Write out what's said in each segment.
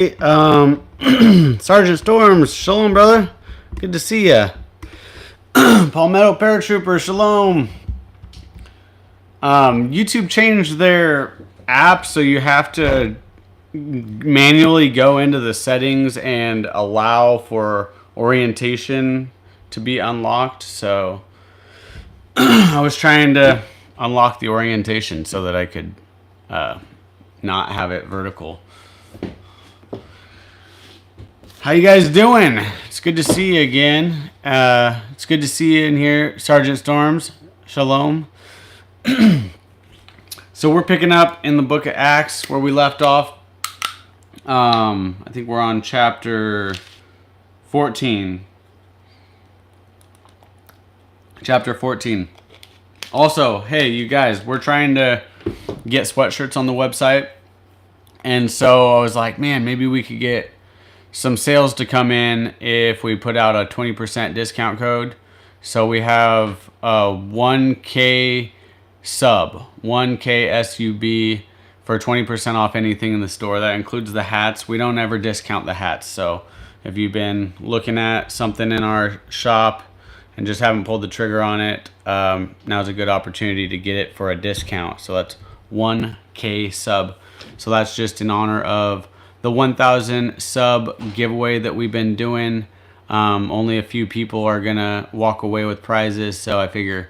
Sergeant Storms, shalom, brother. Good to see ya. Palmetto Paratrooper, shalom. YouTube changed their app, so you have to manually go into the settings and allow for orientation to be unlocked. So I was trying to unlock the orientation so that I could not have it vertical. How you guys doing? It's good to see you again. It's good to see you in here, Sergeant Storms. Shalom. So we're picking up in the book of Acts where we left off. I think we're on chapter 14. Chapter 14. Also, hey, you guys, we're trying to get sweatshirts on the website. And so I was like, man, maybe we could get some sales to come in if we put out a 20% discount code. So we have a 1K sub, 1K SUB for 20% off anything in the store. That includes the hats. We don't ever discount the hats. So if you've been looking at something in our shop and just haven't pulled the trigger on it, now's a good opportunity to get it for a discount. So that's 1K sub. So that's just in honor of the 1,000 sub giveaway that we've been doing. Only a few people are gonna walk away with prizes, so I figure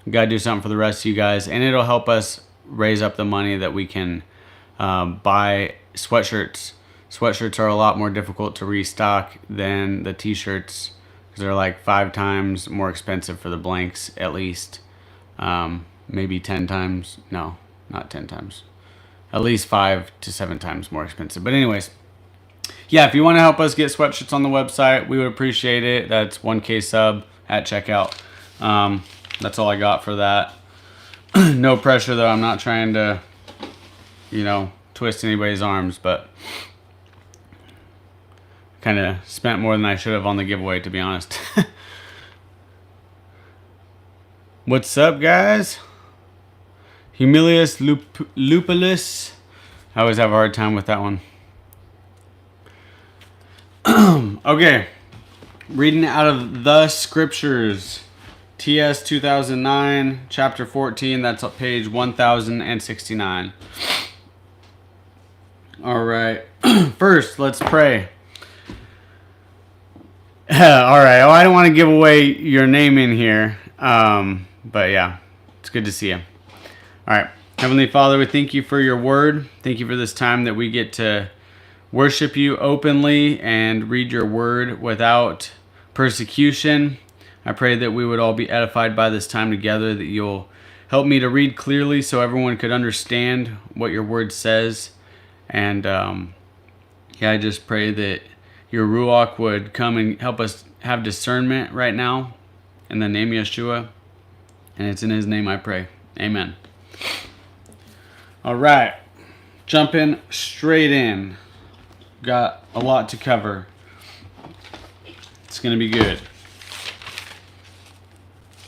we gotta do something for the rest of you guys, and it'll help us raise up the money that we can buy sweatshirts. Sweatshirts are a lot more difficult to restock than the t-shirts because they're like 5 times more expensive for the blanks, at least. Maybe 10 times. No, not 10 times. At least 5 to 7 times more expensive. But anyways, yeah, if you want to help us get sweatshirts on the website, we would appreciate it. That's 1K sub at checkout. That's all I got for that. No pressure, though. I'm not trying to, twist anybody's arms, but kind of spent more than I should have on the giveaway, to be honest. What's up, guys? Humilius lupulus. I always have a hard time with that one. Okay. Reading out of the scriptures. TS 2009, chapter 14. That's on page 1069. All right. First, let's pray. All right. Oh, I don't want to give away your name in here. But yeah, it's good to see you. All right. Heavenly Father, we thank you for your word. Thank you for this time that we get to worship you openly and read your word without persecution. I pray that we would all be edified by this time together, that you'll help me to read clearly so everyone could understand what your word says. And I just pray that your Ruach would come and help us have discernment right now in the name of Yeshua. And it's in his name I pray. Amen. All right, jumping straight in. Got a lot to cover. It's gonna be good.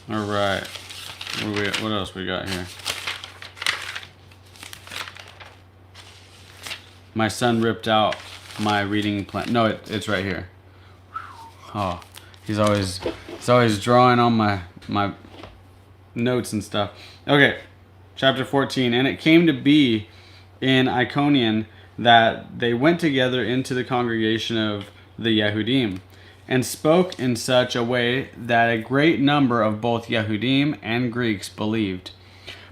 All right, what else we got here? My son ripped out my reading plan. No, it's right here. Oh, he's always drawing on my notes and stuff. Okay. Chapter 14, and it came to be in Iconium that they went together into the congregation of the Yehudim, and spoke in such a way that a great number of both Yehudim and Greeks believed.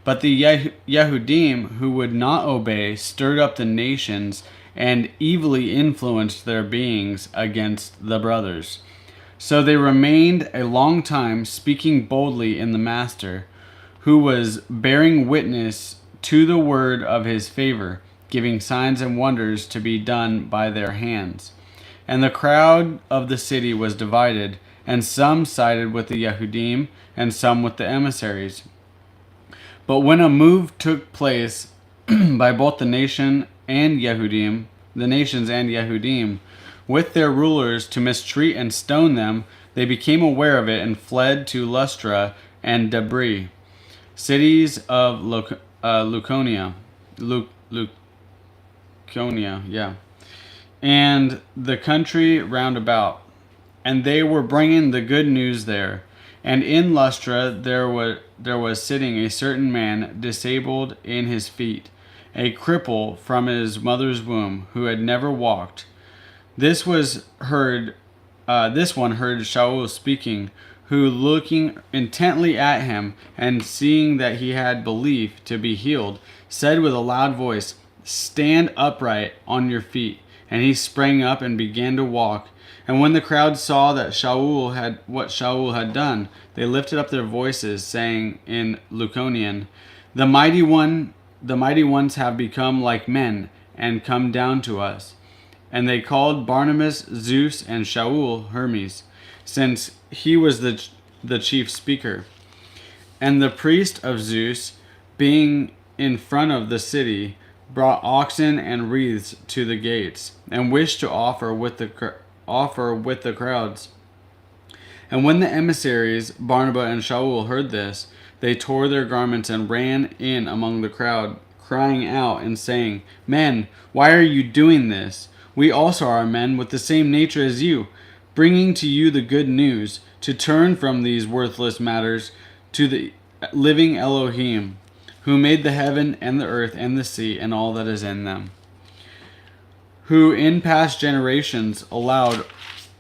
But the Yehudim who would not obey stirred up the nations and evilly influenced their beings against the brothers. So they remained a long time speaking boldly in the Master, who was bearing witness to the word of his favor, giving signs and wonders to be done by their hands. And the crowd of the city was divided, and some sided with the Yehudim, and some with the emissaries. But when a move took place by both the nations and Yehudim, with their rulers to mistreat and stone them, they became aware of it and fled to Lystra and Derbe, cities of Lycaonia, and the country round about. And they were bringing the good news there. And in Lystra there was sitting a certain man disabled in his feet, a cripple from his mother's womb, who had never walked. This was heard. This one heard Shaul speaking, who, looking intently at him and seeing that he had belief to be healed, said with a loud voice, "Stand upright on your feet." And he sprang up and began to walk. And when the crowd saw that what Shaul had done, they lifted up their voices, saying in Luconian, the mighty ones have become like men and come down to us." And they called Barnabas Zeus and Shaul Hermes, since he was the chief speaker. And the priest of Zeus, being in front of the city, brought oxen and wreaths to the gates, and wished to offer with the crowds. And when the emissaries, Barnabas and Shaul, heard this, they tore their garments and ran in among the crowd, crying out and saying, "Men, why are you doing this? We also are men with the same nature as you, bringing to you the good news, to turn from these worthless matters to the living Elohim, who made the heaven and the earth and the sea and all that is in them, who in past generations allowed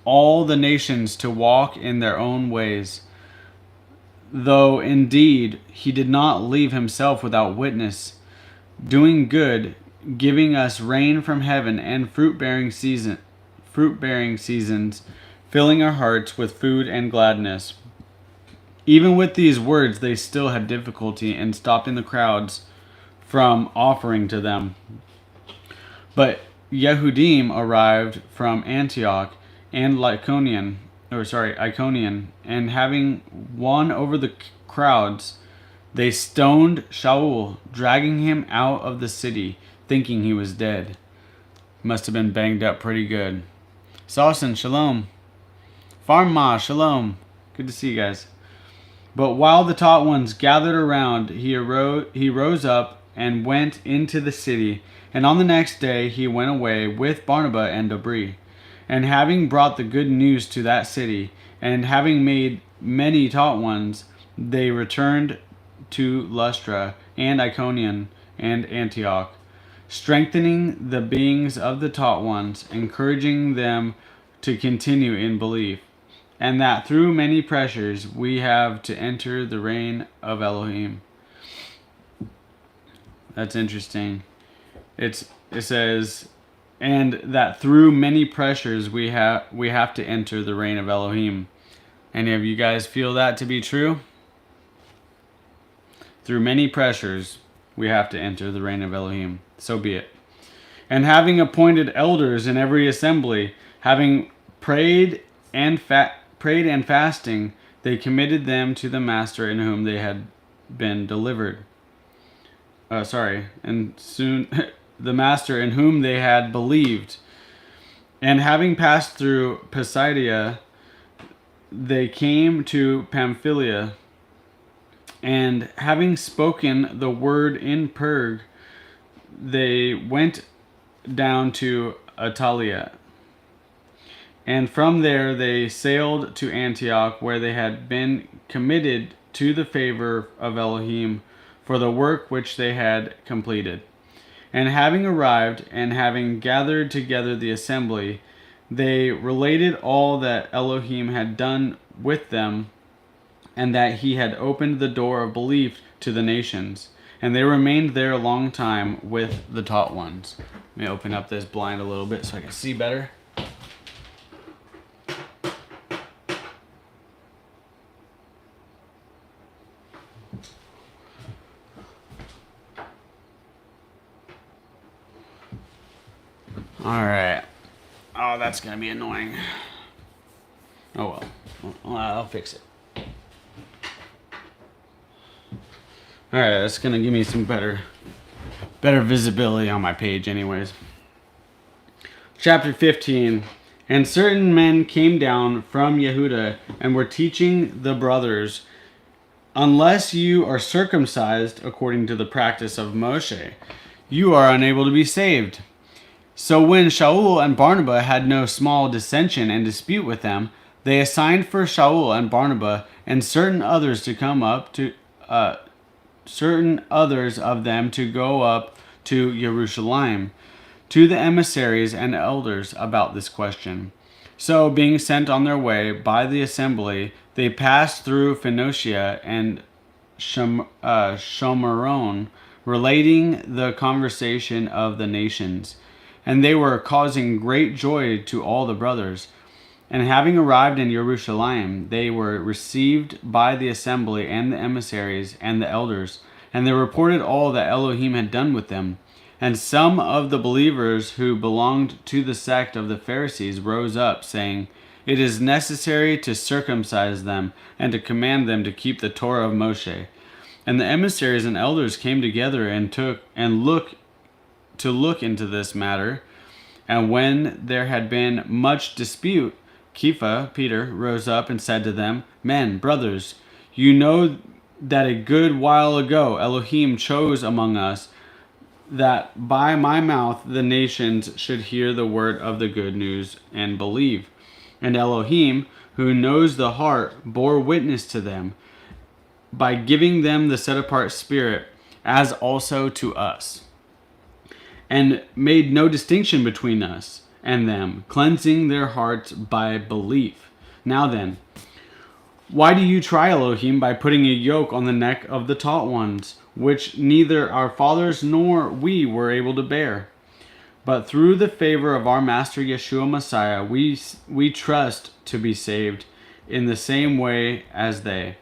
all the nations to walk in their own ways, though indeed he did not leave himself without witness, doing good, giving us rain from heaven and fruit-bearing seasons, filling our hearts with food and gladness." Even with these words, they still had difficulty in stopping the crowds from offering to them. But Yehudim arrived from Antioch and Iconian, and having won over the crowds, they stoned Shaul, dragging him out of the city, thinking he was dead. Must have been banged up pretty good. Sausen, shalom. Farma, shalom. Good to see you guys. But while the taught ones gathered around, he rose up and went into the city. And on the next day he went away with Barnabas and Dobri. And having brought the good news to that city, and having made many taught ones, they returned to Lystra and Iconium and Antioch, strengthening the beings of the taught ones, encouraging them to continue in belief, and that through many pressures we have to enter the reign of Elohim. That's interesting. It says, and that through many pressures we have to enter the reign of Elohim. Any of you guys feel that to be true? Through many pressures we have to enter the reign of Elohim. So be it. And having appointed elders in every assembly, having prayed and fasting, they committed them to the master in whom they had been delivered. And soon the master in whom they had believed. And having passed through Pisidia, they came to Pamphylia. And having spoken the word in Perg, they went down to Attalia. And from there they sailed to Antioch, where they had been committed to the favor of Elohim for the work which they had completed. And having arrived, and having gathered together the assembly, they related all that Elohim had done with them, and that he had opened the door of belief to the nations. And they remained there a long time with the taught ones. Let me open up this blind a little bit so I can see better. Alright. Oh, that's going to be annoying. Oh well. I'll fix it. Alright, that's going to give me some better visibility on my page anyways. Chapter 15. And certain men came down from Yehuda and were teaching the brothers, unless you are circumcised according to the practice of Moshe, you are unable to be saved. So when Shaul and Barnabas had no small dissension and dispute with them, they assigned for Shaul and Barnabas and certain others to come up to certain others of them to go up to Jerusalem to the emissaries and elders about this question. So, being sent on their way by the assembly, they passed through Phoenicia and Shomeron, relating the conversation of the nations. And they were causing great joy to all the brothers. And having arrived in Jerusalem, they were received by the assembly and the emissaries and the elders, and they reported all that Elohim had done with them. And some of the believers who belonged to the sect of the Pharisees rose up, saying, "It is necessary to circumcise them and to command them to keep the Torah of Moshe." And the emissaries and elders came together and look into this matter. And when there had been much dispute, Kepha, Peter, rose up and said to them, "Men, brothers, you know that a good while ago Elohim chose among us that by my mouth the nations should hear the word of the good news and believe. And Elohim, who knows the heart, bore witness to them by giving them the set-apart spirit, as also to us, and made no distinction between us and them, cleansing their hearts by belief. Now then, why do you try Elohim by putting a yoke on the neck of the taught ones, which neither our fathers nor we were able to bear? But through the favor of our Master Yeshua Messiah, we trust to be saved in the same way as they."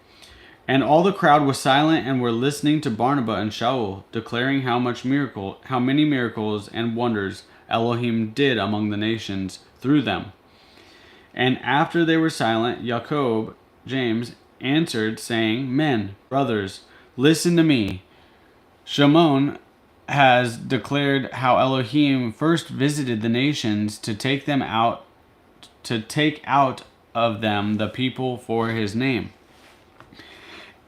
And all the crowd was silent and were listening to Barnabas and Shaul, declaring how many miracles and wonders Elohim did among the nations through them. And after they were silent, Jacob, James, answered, saying, "Men, brothers, listen to me. Shimon has declared how Elohim first visited the nations to take out of them the people for his name.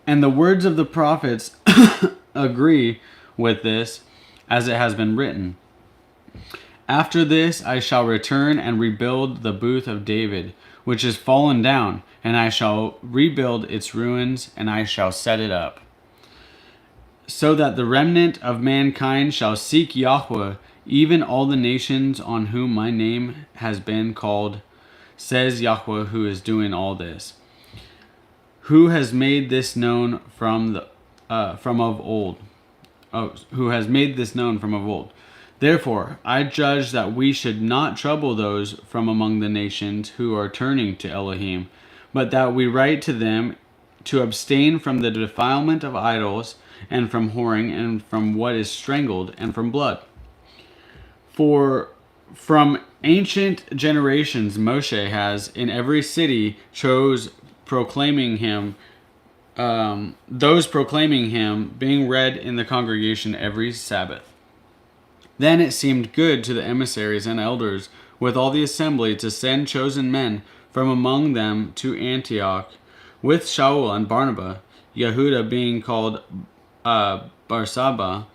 And the words of the prophets agree with this, as it has been written. After this I shall return and rebuild the booth of David, which is fallen down, and I shall rebuild its ruins, and I shall set it up, so that the remnant of mankind shall seek Yahweh, even all the nations on whom my name has been called, says Yahweh, who is doing all this. Who has made this known from of old? Who has made this known from of old? Therefore, I judge that we should not trouble those from among the nations who are turning to Elohim, but that we write to them to abstain from the defilement of idols, and from whoring, and from what is strangled, and from blood. For from ancient generations Moshe has in every city chose proclaiming him, those proclaiming him being read in the congregation every Sabbath. Then it seemed good to the emissaries and elders with all the assembly to send chosen men from among them to Antioch, with Shaul and Barnabas, Yehuda being called Barsabba,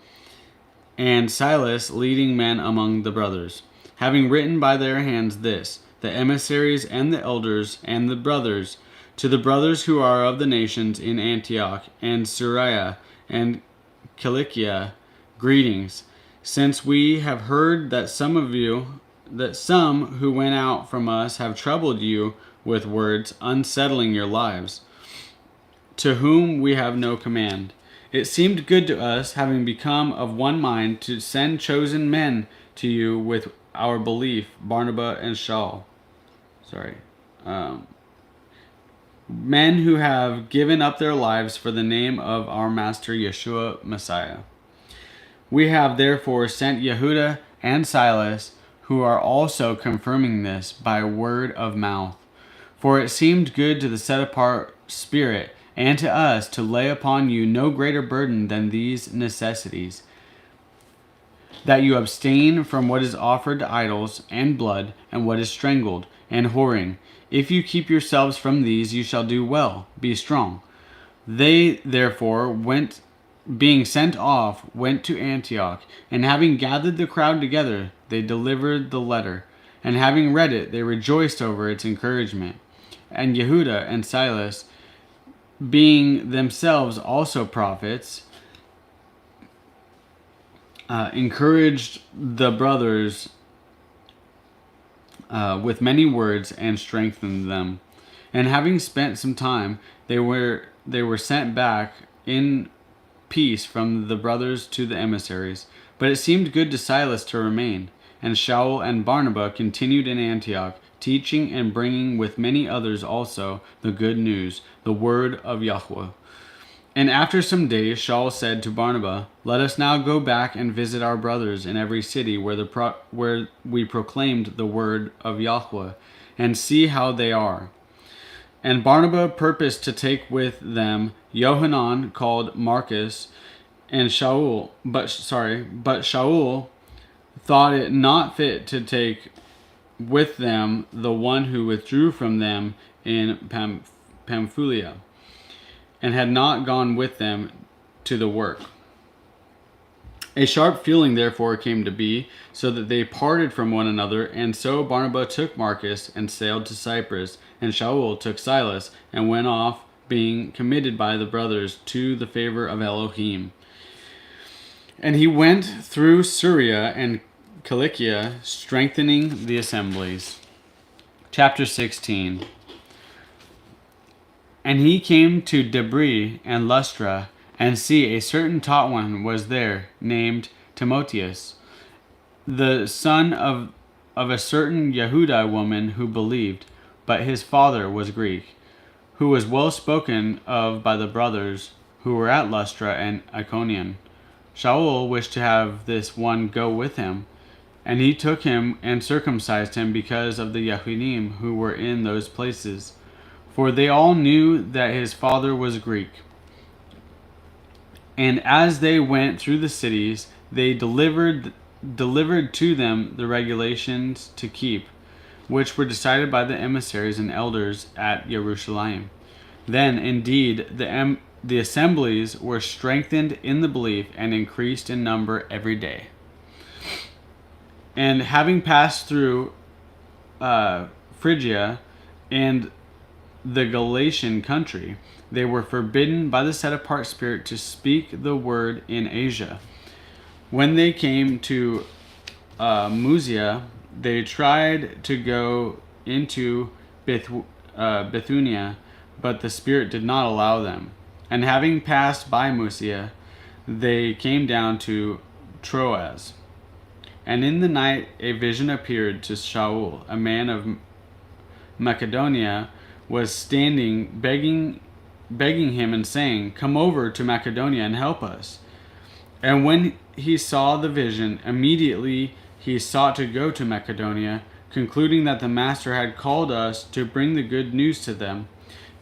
and Silas leading men among the brothers, having written by their hands this, the emissaries and the elders and the brothers, to the brothers who are of the nations in Antioch and Syria and Cilicia, greetings, since we have heard that some who went out from us have troubled you with words, unsettling your lives, to whom we have no command. It seemed good to us, having become of one mind, to send chosen men to you with our belief, Barnabas and Shaul. Men who have given up their lives for the name of our Master Yeshua Messiah. We have therefore sent Yehuda and Silas, who are also confirming this by word of mouth. For it seemed good to the set-apart Spirit and to us to lay upon you no greater burden than these necessities, that you abstain from what is offered to idols, and blood, and what is strangled, and whoring. If you keep yourselves from these, you shall do well. Be strong. They therefore being sent off, went to Antioch, and having gathered the crowd together, they delivered the letter, and having read it, they rejoiced over its encouragement. And Yehuda and Silas, being themselves also prophets, encouraged the brothers with many words and strengthened them. And having spent some time, they were sent back in peace from the brothers to the emissaries. But it seemed good to Silas to remain. And Shaul and Barnabas continued in Antioch, teaching and bringing with many others also the good news, the word of Yahweh. And after some days, Shaul said to Barnabas, "Let us now go back and visit our brothers in every city where we proclaimed the word of Yahweh, and see how they are." And Barnabas purposed to take with them Johanan called Marcus and Shaul, but Shaul thought it not fit to take with them the one who withdrew from them in Pamphylia, and had not gone with them to the work. A sharp feeling therefore came to be, so that they parted from one another, and so Barnabas took Marcus and sailed to Cyprus, and Shaul took Silas and went off, being committed by the brothers to the favor of Elohim. And he went through Syria and Cilicia, strengthening the assemblies. Chapter 16. And he came to Debri and Lystra, and see, a certain taught one was there, named Timotheus, the son of a certain Yehuda woman who believed, but his father was Greek, who was well spoken of by the brothers who were at Lystra and Iconium. Shaul wished to have this one go with him, and he took him and circumcised him because of the Yehudim who were in those places, for they all knew that his father was Greek. And as they went through the cities, they delivered to them the regulations to keep, which were decided by the emissaries and elders at Jerusalem. Then, indeed, the assemblies were strengthened in the belief and increased in number every day. And having passed through Phrygia and the Galatian country, they were forbidden by the set-apart Spirit to speak the word in Asia. When they came to Mysia, they tried to go into Bithynia, but the Spirit did not allow them. And having passed by Mysia, they came down to Troas. And in the night a vision appeared to Shaul. A man of Macedonia was standing begging him and saying, "Come over to Macedonia and help us." And when he saw the vision, immediately he sought to go to Macedonia, concluding that the Master had called us to bring the good news to them.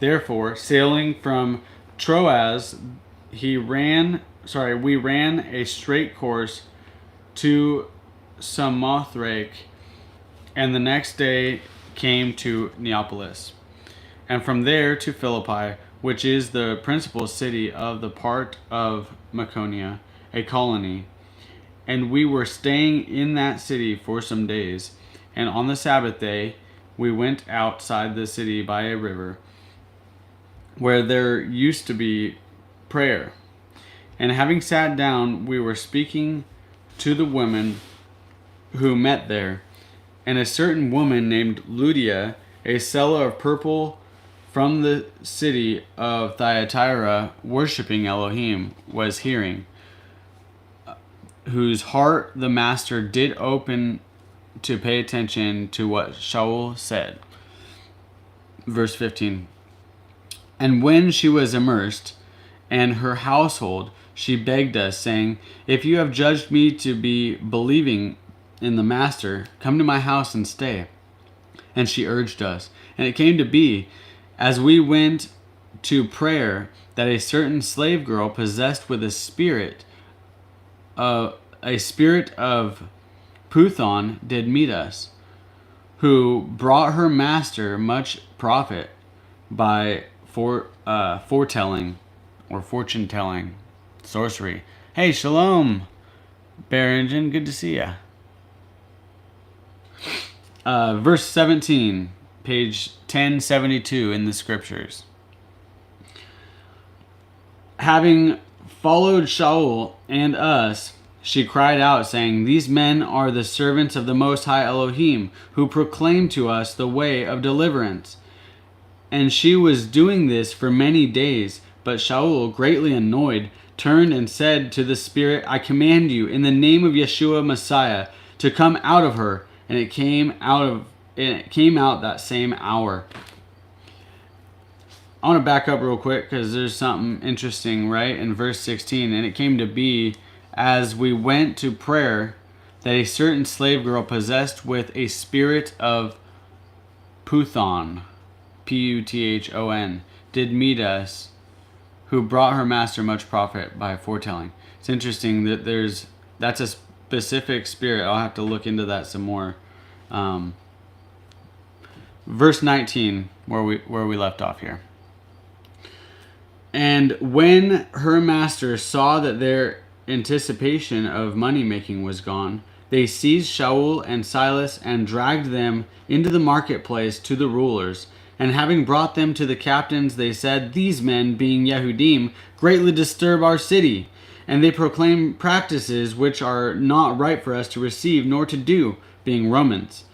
Therefore, sailing from Troas, we ran a straight course to Samothrake, and the next day came to Neapolis, and from there to Philippi, which is the principal city of the part of Macedonia, a colony. And we were staying in that city for some days. And on the Sabbath day, we went outside the city by a river, where there used to be prayer. And having sat down, we were speaking to the women who met there. And a certain woman named Lydia, a seller of purple from the city of Thyatira, worshipping Elohim, was hearing, whose heart the Master did open to pay attention to what Shaul said. Verse 15. And when she was immersed, and her household, she begged us, saying, "If you have judged me to be believing in the Master, come to my house and stay." And she urged us. And it came to be, as we went to prayer, that a certain slave girl possessed with a spirit of Puthon did meet us, who brought her master much profit by foretelling or fortune telling, sorcery. Hey, shalom, Barrington, good to see ya. Verse 17, page 1072 in the scriptures. Having followed Shaul and us, she cried out, saying, "These men are the servants of the Most High Elohim, who proclaim to us the way of deliverance." And she was doing this for many days. But Shaul, greatly annoyed, turned and said to the spirit, "I command you, in the name of Yeshua Messiah, to come out of her." And it came out that same hour. I want to back up real quick because there's something interesting, right? In verse 16, and it came to be, as we went to prayer, that a certain slave girl possessed with a spirit of Puthon, Puthon, did meet us, who brought her master much profit by foretelling. It's interesting that that's a specific spirit. I'll have to look into that some more. Verse 19, where we left off here. And when her master saw that their anticipation of money making was gone, they seized Shaul and Silas and dragged them into the marketplace to the rulers. And having brought them to the captains, they said, "These men, being Yehudim, greatly disturb our city, and they proclaim practices which are not right for us to receive nor to do, being Romans."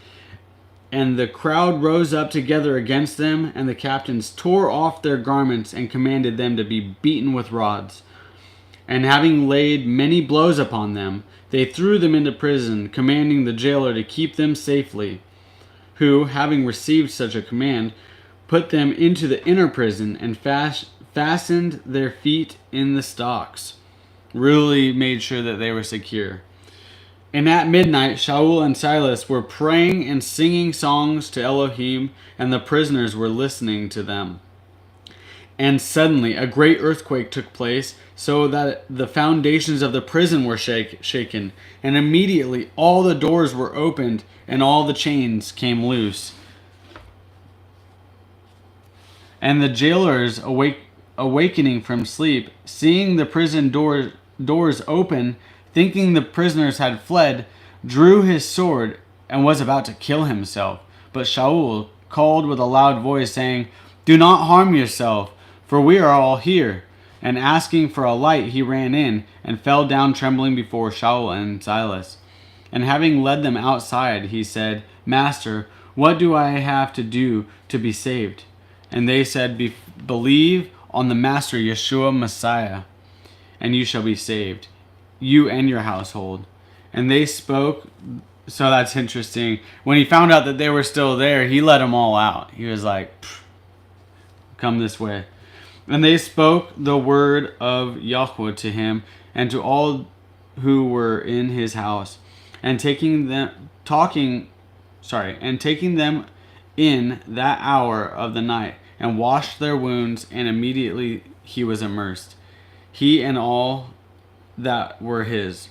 And the crowd rose up together against them, and the captains tore off their garments and commanded them to be beaten with rods. And having laid many blows upon them, they threw them into prison, commanding the jailer to keep them safely, who, having received such a command, put them into the inner prison and fastened their feet in the stocks. Really made sure that they were secure. And at midnight, Shaul and Silas were praying and singing songs to Elohim, and the prisoners were listening to them. And suddenly a great earthquake took place, so that the foundations of the prison were shaken. And immediately all the doors were opened, and all the chains came loose. And the jailers, awakening from sleep, seeing the prison doors open, thinking the prisoners had fled, drew his sword and was about to kill himself. But Shaul called with a loud voice, saying, "Do not harm yourself, for we are all here." And asking for a light, he ran in and fell down trembling before Shaul and Silas. And having led them outside, he said, "Master, what do I have to do to be saved?" And they said, "Believe on the Master Yeshua Messiah, and you shall be saved, you and your household." And they spoke. So that's interesting. When he found out that they were still there, he let them all out. He was like, "Come this way." And they spoke the word of Yahweh to him and to all who were in his house, and taking them in that hour of the night, and washed their wounds, and immediately he was immersed, he and all that were his.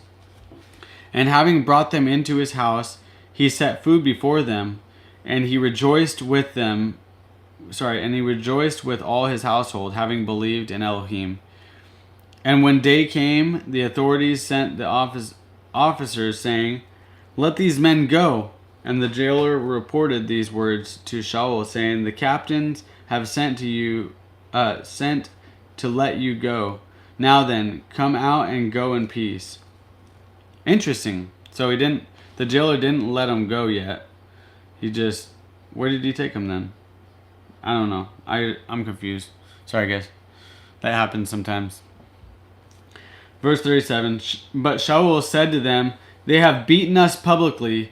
And having brought them into his house, he set food before them, and he rejoiced with all his household, having believed in Elohim. And when day came, the authorities sent the officers, saying, "Let these men go." And the jailer reported these words to Shaul, saying, "The captains have sent to let you go. Now then, come out and go in peace." Interesting. So the jailer didn't let him go yet. Where did he take him then? I don't know. I'm confused. Sorry, guys. That happens sometimes. Verse 37, but Shaul said to them, "They have beaten us publicly,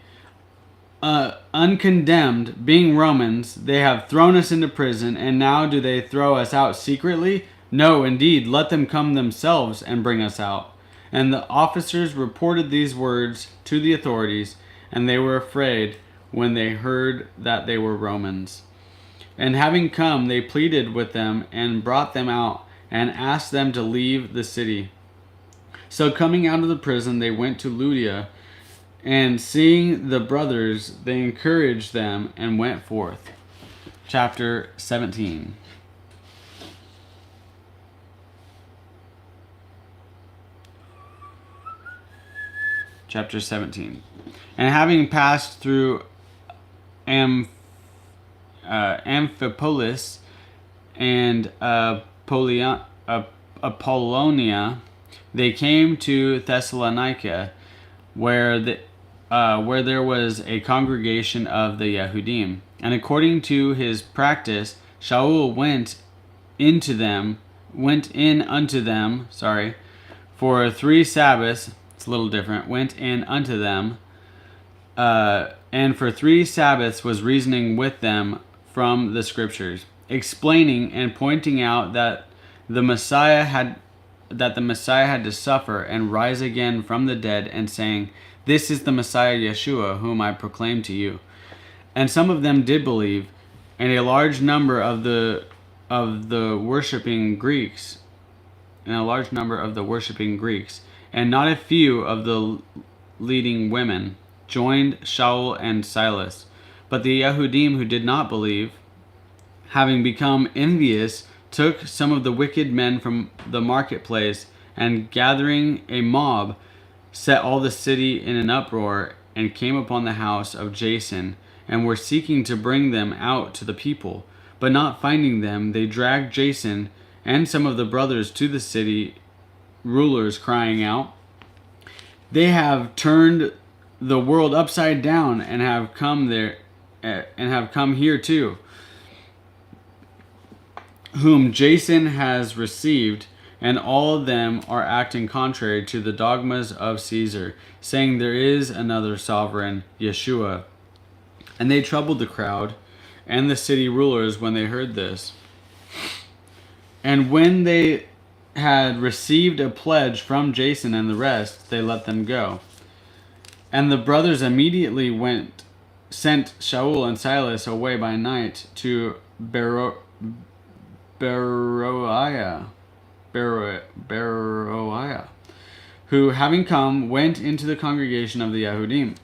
uncondemned, being Romans. They have thrown us into prison, and now do they throw us out secretly? No, indeed, let them come themselves and bring us out." And the officers reported these words to the authorities, and they were afraid when they heard that they were Romans. And having come, they pleaded with them and brought them out and asked them to leave the city. So coming out of the prison, they went to Lydia, and seeing the brothers, they encouraged them and went forth. Chapter 17. Chapter 17. And having passed through Amphipolis and Apollonia, they came to Thessalonica, where there was a congregation of the Yehudim. And according to his practice, Shaul went in unto them, for 3 Sabbaths. It's a little different. Went in unto them, and for 3 Sabbaths was reasoning with them from the Scriptures, explaining and pointing out that the Messiah had to suffer and rise again from the dead, and saying, "This is the Messiah Yeshua, whom I proclaim to you." And some of them did believe, and a large number of the worshiping Greeks, and not a few of the leading women joined Shaul and Silas. But the Yehudim who did not believe, having become envious, took some of the wicked men from the marketplace, and gathering a mob, set all the city in an uproar, and came upon the house of Jason, and were seeking to bring them out to the people. But not finding them, they dragged Jason and some of the brothers to the city rulers, crying out, "They have turned the world upside down, and have come here too, whom Jason has received, and all of them are acting contrary to the dogmas of Caesar, saying there is another sovereign, Yeshua." And they troubled the crowd and the city rulers when they heard this. And when they had received a pledge from Jason and the rest, they let them go. And the brothers immediately sent Shaul and Silas away by night to Beroiah, who, having come, went into the congregation of the Yehudim.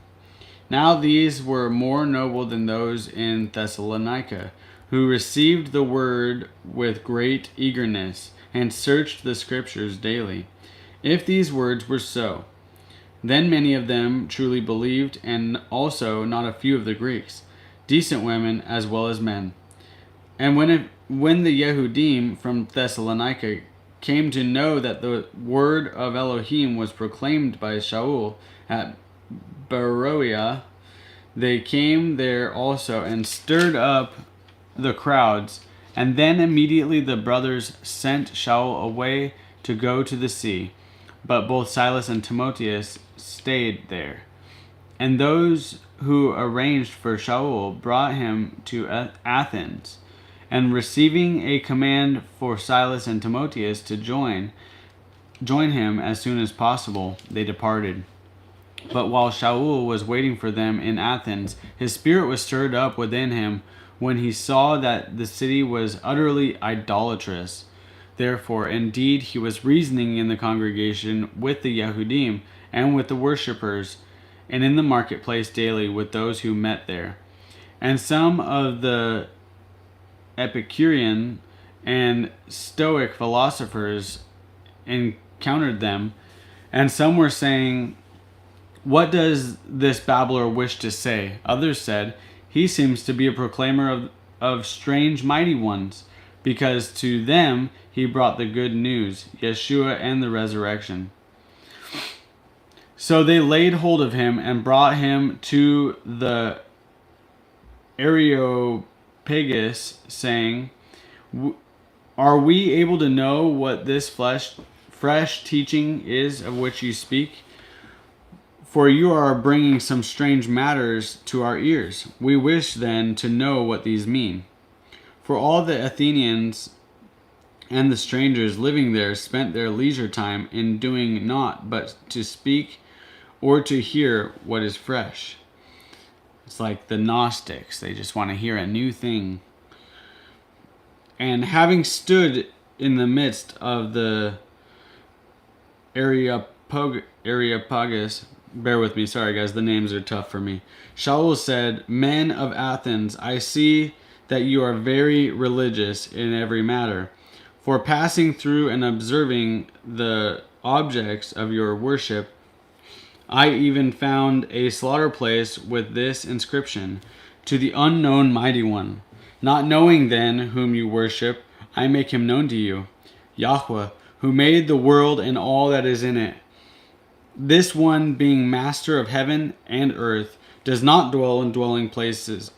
Now these were more noble than those in Thessalonica, who received the word with great eagerness, and searched the Scriptures daily, if these words were so. Then many of them truly believed, and also not a few of the Greeks, decent women as well as men. And when the Yehudim from Thessalonica came to know that the word of Elohim was proclaimed by Shaul at Beroiah, they came there also and stirred up the crowds. And then immediately the brothers sent Shaul away to go to the sea. But both Silas and Timotheus stayed there. And those who arranged for Shaul brought him to Athens. And receiving a command for Silas and Timotheus to join him as soon as possible, they departed. But while Shaul was waiting for them in Athens, his spirit was stirred up within him when he saw that the city was utterly idolatrous. Therefore, indeed, he was reasoning in the congregation with the Yehudim and with the worshippers, and in the marketplace daily with those who met there. And some of the Epicurean and Stoic philosophers encountered them, and some were saying, "What does this babbler wish to say?" Others said, "He seems to be a proclaimer of strange mighty ones, because to them he brought the good news, Yeshua and the resurrection." So they laid hold of him and brought him to the Areopagus, saying, "Are we able to know what this fresh teaching is of which you speak? For you are bringing some strange matters to our ears. We wish then to know what these mean." For all the Athenians and the strangers living there spent their leisure time in doing naught but to speak or to hear what is fresh. It's like the Gnostics. They just want to hear a new thing. And having stood in the midst of the Areopagus, bear with me, sorry guys, the names are tough for me. Shaul said, "Men of Athens, I see that you are very religious in every matter. For passing through and observing the objects of your worship, I even found a slaughter place with this inscription, to the unknown mighty one. Not knowing then whom you worship, I make him known to you. Yahweh, who made the world and all that is in it. This one, being master of heaven and earth, does not dwell in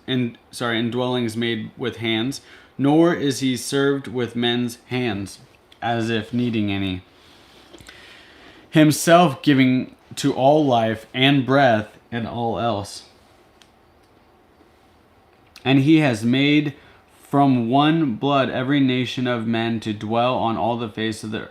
in dwellings made with hands, nor is he served with men's hands, as if needing any. Himself giving to all life and breath and all else. And he has made from one blood every nation of men to dwell on all the face of the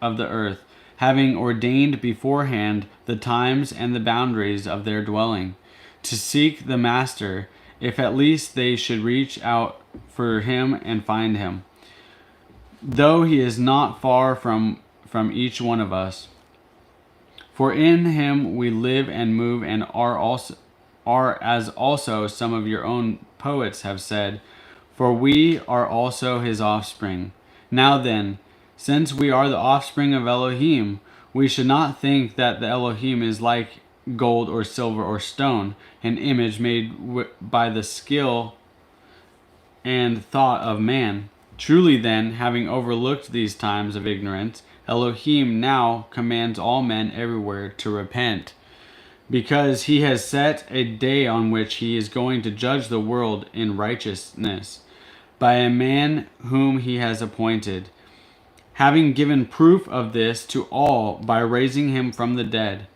earth, having ordained beforehand the times and the boundaries of their dwelling, to seek the Master, if at least they should reach out for him and find him, though he is not far from each one of us. For in him we live and move and are as also some of your own poets have said, for we are also his offspring. Now then, since we are the offspring of Elohim, we should not think that the Elohim is like gold or silver or stone, an image made by the skill and thought of man. Truly then, having overlooked these times of ignorance, Elohim now commands all men everywhere to repent, because he has set a day on which he is going to judge the world in righteousness, by a man whom he has appointed, having given proof of this to all by raising him from the dead.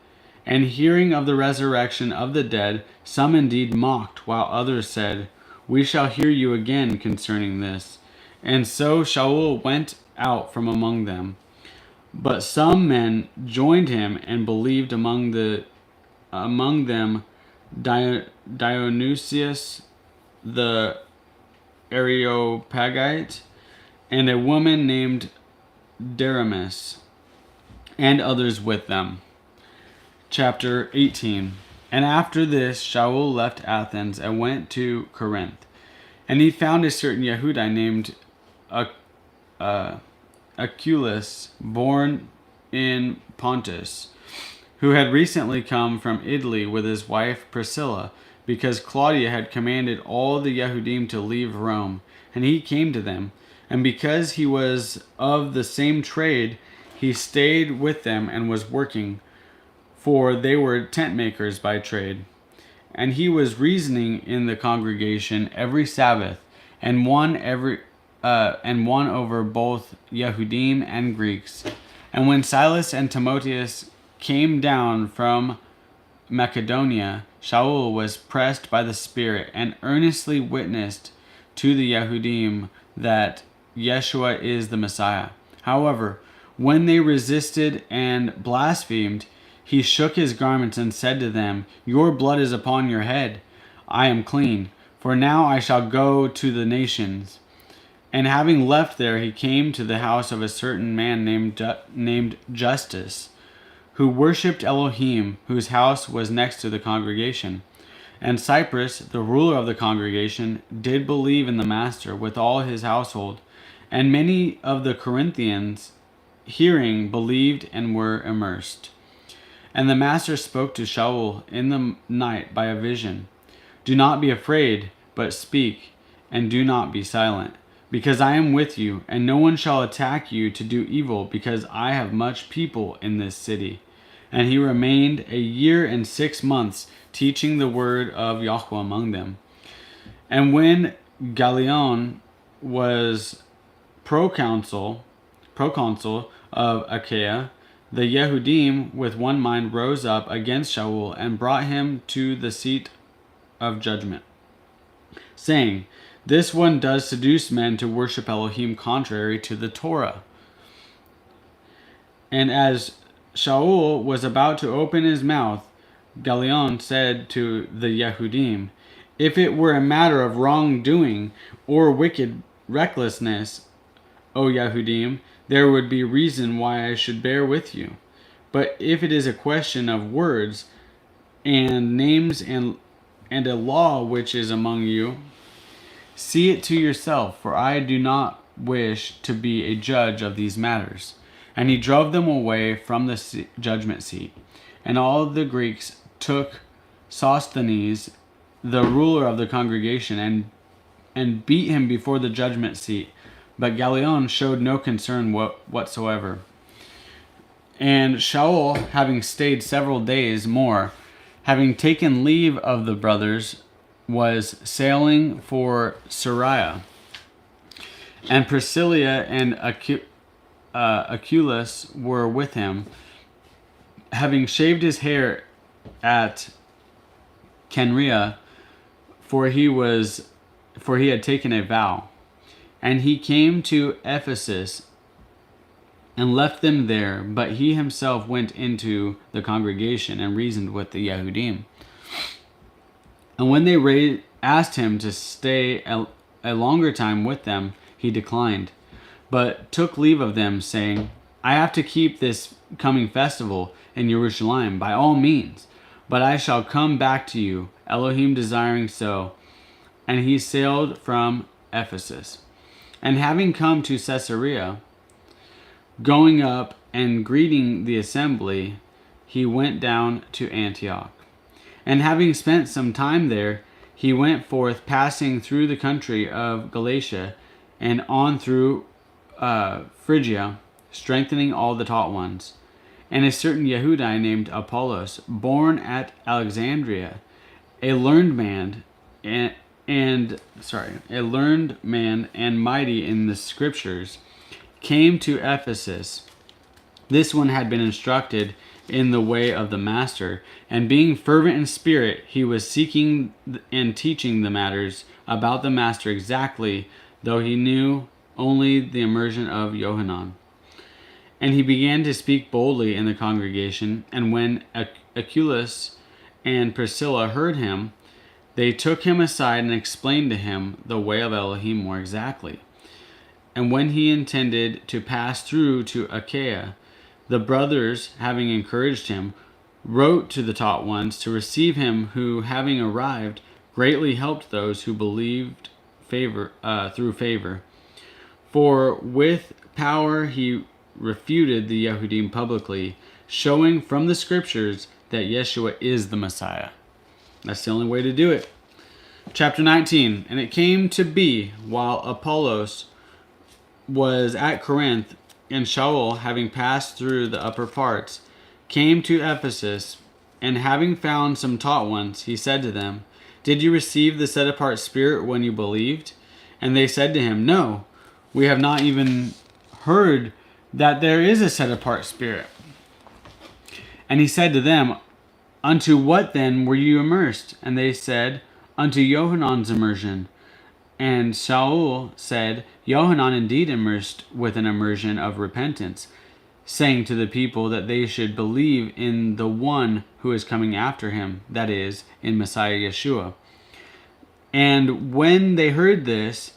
And hearing of the resurrection of the dead, some indeed mocked, while others said, we shall hear you again concerning this. And so Shaul went out from among them. But some men joined him and believed, among them Dionysius the Areopagite, and a woman named Daramis, and others with them. Chapter 18. And after this Shaul left Athens and went to Corinth. And he found a certain Yehudite named Aculus, born in Pontus, who had recently come from Italy with his wife Priscilla, because Claudia had commanded all the Yehudim to leave Rome. And he came to them. And because he was of the same trade, he stayed with them and was working, for they were tent makers by trade. And he was reasoning in the congregation every Sabbath, and won over both Yehudim and Greeks. And when Silas and Timotheus came down from Macedonia, Shaul was pressed by the Spirit and earnestly witnessed to the Yehudim that Yeshua is the Messiah. However, when they resisted and blasphemed, he shook his garments and said to them, your blood is upon your head. I am clean, for now I shall go to the nations. And having left there, he came to the house of a certain man named Justus, who worshipped Elohim, whose house was next to the congregation. And Cyprus, the ruler of the congregation, did believe in the Master with all his household. And many of the Corinthians, hearing, believed and were immersed. And the Master spoke to Shaul in the night by a vision. Do not be afraid, but speak, and do not be silent, because I am with you, and no one shall attack you to do evil, because I have much people in this city. And he remained 1 year and 6 months, teaching the word of Yahweh among them. And when Galion was proconsul of Achaia, the Yehudim with one mind rose up against Shaul and brought him to the seat of judgment, saying, this one does seduce men to worship Elohim contrary to the Torah. And as Shaul was about to open his mouth, Galion said to the Yehudim, if it were a matter of wrongdoing or wicked recklessness, O Yehudim, there would be reason why I should bear with you. But if it is a question of words and names and a law which is among you, see it to yourself, for I do not wish to be a judge of these matters. And he drove them away from the judgment seat. And all the Greeks took Sosthenes the ruler of the congregation, and beat him before the judgment seat. But Galion showed no concern whatsoever. And Shaul, having stayed several days more, having taken leave of the brothers, was sailing for Syria. And Priscilla and Aculus were with him, having shaved his hair at Kenria, for he had taken a vow. And he came to Ephesus and left them there, but he himself went into the congregation and reasoned with the Yehudim. And when they asked him to stay a longer time with them, he declined, but took leave of them, saying, I have to keep this coming festival in Jerusalem by all means, but I shall come back to you, Elohim desiring so. And he sailed from Ephesus. And having come to Caesarea, going up and greeting the assembly, he went down to Antioch. And having spent some time there, he went forth, passing through the country of Galatia and on through Phrygia, strengthening all the taught ones. And a certain Yehudai named Apollos, born at Alexandria, a learned man and mighty in the scriptures, came to Ephesus. This one had been instructed in the way of the master, and being fervent in spirit, he was seeking and teaching the matters about the master exactly, though he knew only the immersion of Yohanan. And he began to speak boldly in the congregation, and when Aculus and Priscilla heard him, they took him aside and explained to him the way of Elohim more exactly. And when he intended to pass through to Achaia, the brothers, having encouraged him, wrote to the taught ones to receive him, who, having arrived, greatly helped those who believed through favor. For with power he refuted the Yehudim publicly, showing from the scriptures that Yeshua is the Messiah. That's the only way to do it. Chapter 19. And it came to be, while Apollos was at Corinth, and Shaul, having passed through the upper parts, came to Ephesus, and having found some taught ones, he said to them, Did you receive the set-apart Spirit when you believed? And they said to him, No, we have not even heard that there is a set-apart Spirit. And he said to them, Unto what then were you immersed? And they said, Unto Yohanan's immersion. And Shaul said, Yohanan indeed immersed with an immersion of repentance, saying to the people that they should believe in the one who is coming after him, that is, in Messiah Yeshua. And when they heard this,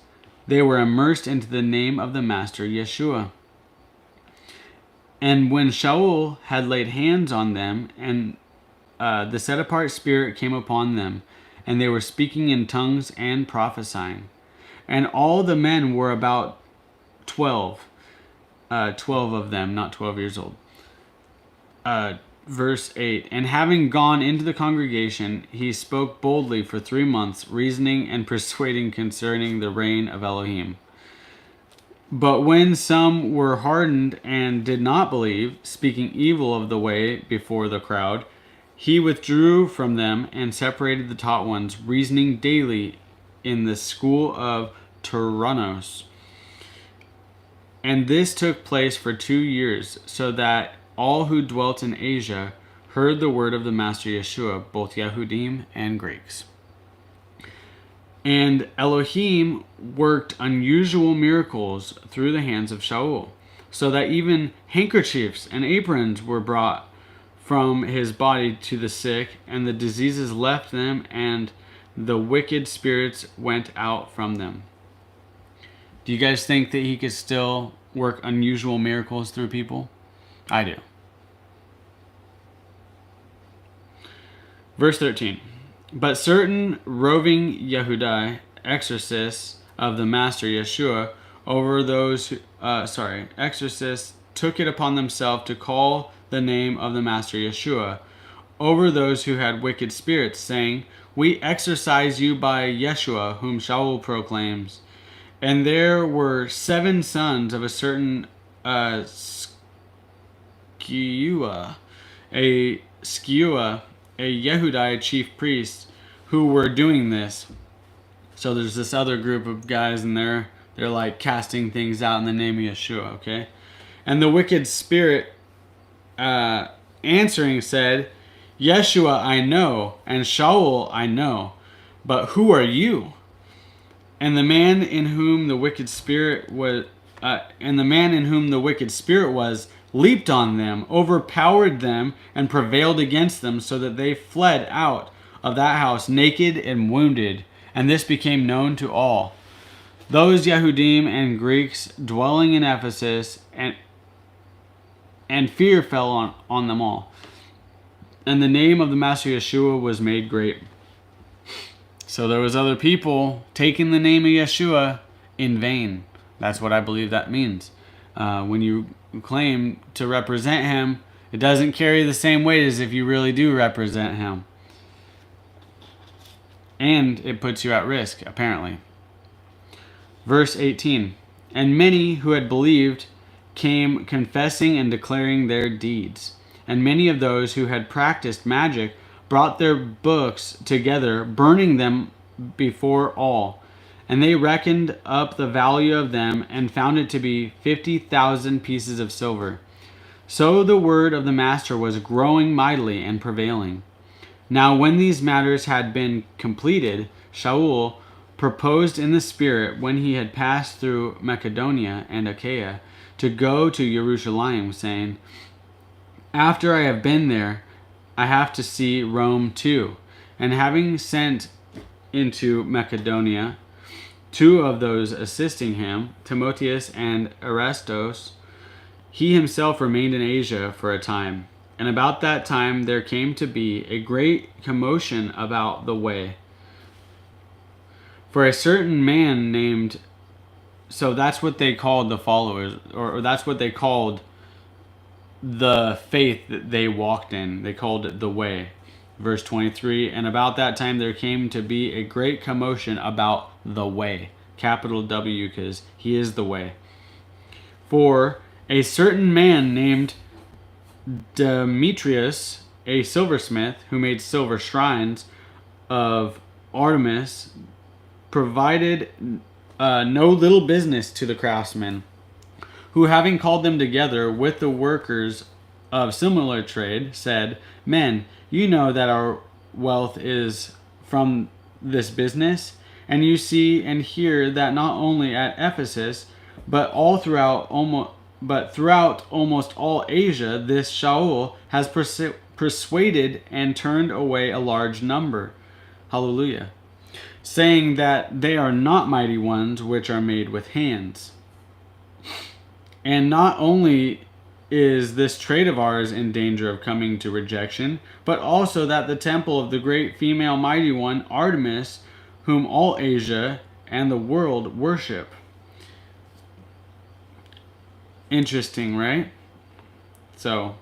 they were immersed into the name of the Master Yeshua. And when Shaul had laid hands on them, and the set-apart Spirit came upon them, and they were speaking in tongues and prophesying. And all the men were about 12 of them, not 12 years old. Verse 8, And having gone into the congregation, he spoke boldly for 3 months, reasoning and persuading concerning the reign of Elohim. But when some were hardened and did not believe, speaking evil of the way before the crowd, he withdrew from them and separated the taught ones, reasoning daily in the school of Tyrannus. And this took place for 2 years, so that all who dwelt in Asia heard the word of the Master Yeshua, both Yehudim and Greeks. And Elohim worked unusual miracles through the hands of Shaul, so that even handkerchiefs and aprons were brought from his body to the sick, and the diseases left them, and the wicked spirits went out from them. Do you guys think that he could still work unusual miracles through people? I do. Verse 13. But certain roving Yehudai, exorcists of the Master Yeshua, exorcists took it upon themselves to call the name of the Master Yeshua over those who had wicked spirits, saying, we exorcise you by Yeshua, whom Shaul proclaims. And there were 7 sons of a certain Skua, a Yehudite chief priest, who were doing this. So there's this other group of guys, and they're like casting things out in the name of Yeshua, okay? And the wicked spirit answering said, Yeshua I know, and Shaul I know, but who are you? And the man in whom the wicked spirit was, leaped on them, overpowered them, and prevailed against them, so that they fled out of that house naked and wounded. And this became known to all those Yehudim and Greeks dwelling in Ephesus, and fear fell on them all. And the name of the Master Yeshua was made great. So there was other people taking the name of Yeshua in vain. That's what I believe that means. When you claim to represent him, it doesn't carry the same weight as if you really do represent him. And it puts you at risk, apparently. Verse 18. And many who had believed came confessing and declaring their deeds. And many of those who had practiced magic brought their books together, burning them before all. And they reckoned up the value of them and found it to be 50,000 pieces of silver. So the word of the master was growing mightily and prevailing. Now when these matters had been completed, Shaul proposed in the spirit, when he had passed through Macedonia and Achaia, to go to Jerusalem, saying, After I have been there, I have to see Rome too. And having sent into Macedonia 2 of those assisting him, Timotheus and Erastus, he himself remained in Asia for a time. And about that time there came to be a great commotion about the way. For a certain man named, so that's what they called the followers, or that's what they called the faith that they walked in. They called it the way. Verse 23, and about that time there came to be a great commotion about the way. Capital W, because he is the way. For a certain man named Demetrius, a silversmith, who made silver shrines of Artemis, provided no little business to the craftsmen, who having called them together with the workers of similar trade, said, Men, you know that our wealth is from this business, and you see and hear that not only at Ephesus, but throughout almost all Asia, this Shaul has persuaded and turned away a large number. Hallelujah. Saying that they are not mighty ones which are made with hands. And not only is this trade of ours in danger of coming to rejection, but also that the temple of the great female mighty one, Artemis, whom all Asia and the world worship. Interesting, right? So,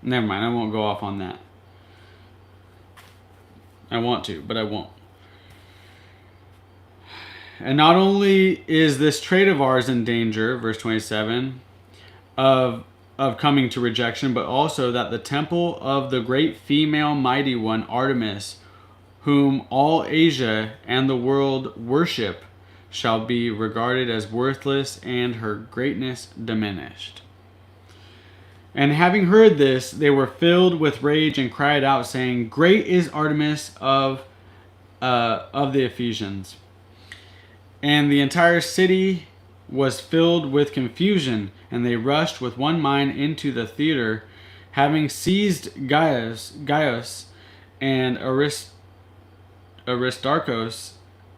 never mind, I won't go off on that. I want to, but I won't. And not only is this trade of ours in danger, verse 27, of coming to rejection, but also that the temple of the great female mighty one, Artemis, whom all Asia and the world worship, shall be regarded as worthless and her greatness diminished. And having heard this, they were filled with rage and cried out, saying, Great is Artemis of the Ephesians. And the entire city was filled with confusion, and they rushed with one mind into the theater, having seized Gaius and Aristarchus,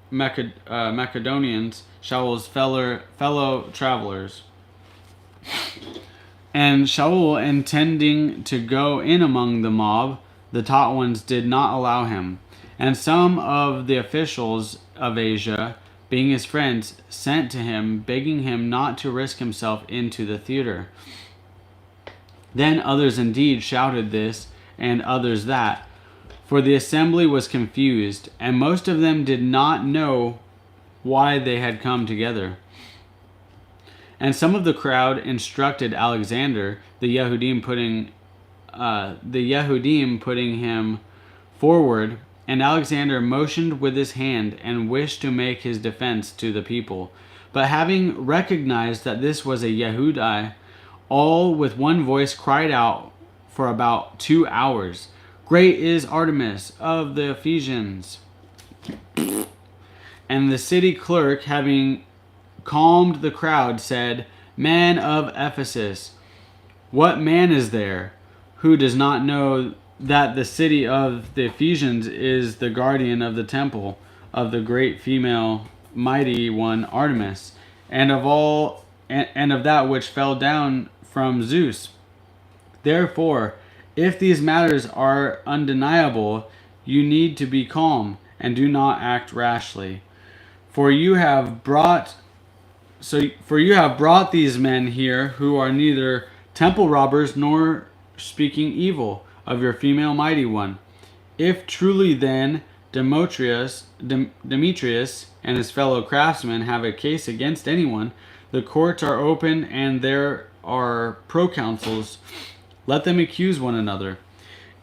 Macedonians, Shaul's fellow travelers. And Shaul, intending to go in among the mob, the taught ones did not allow him. And some of the officials of Asia, being his friends, sent to him, begging him not to risk himself into the theater. Then others indeed shouted this, and others that. For the assembly was confused, and most of them did not know why they had come together. And some of the crowd instructed Alexander, the Yehudim putting him forward, and Alexander motioned with his hand and wished to make his defense to the people. But having recognized that this was a Yehudi, all with one voice cried out for about 2 hours, "Great is Artemis of the Ephesians." And the city clerk, having calmed the crowd, said, "Men of Ephesus, what man is there who does not know that the city of the Ephesians is the guardian of the temple of the great female mighty one Artemis, and of that which fell down from Zeus? Therefore, if these matters are undeniable, you need to be calm and do not act rashly. For you have brought these men here who are neither temple robbers nor speaking evil of your female mighty one. If truly then Demetrius and his fellow craftsmen have a case against anyone, the courts are open and there are proconsuls. Let them accuse one another.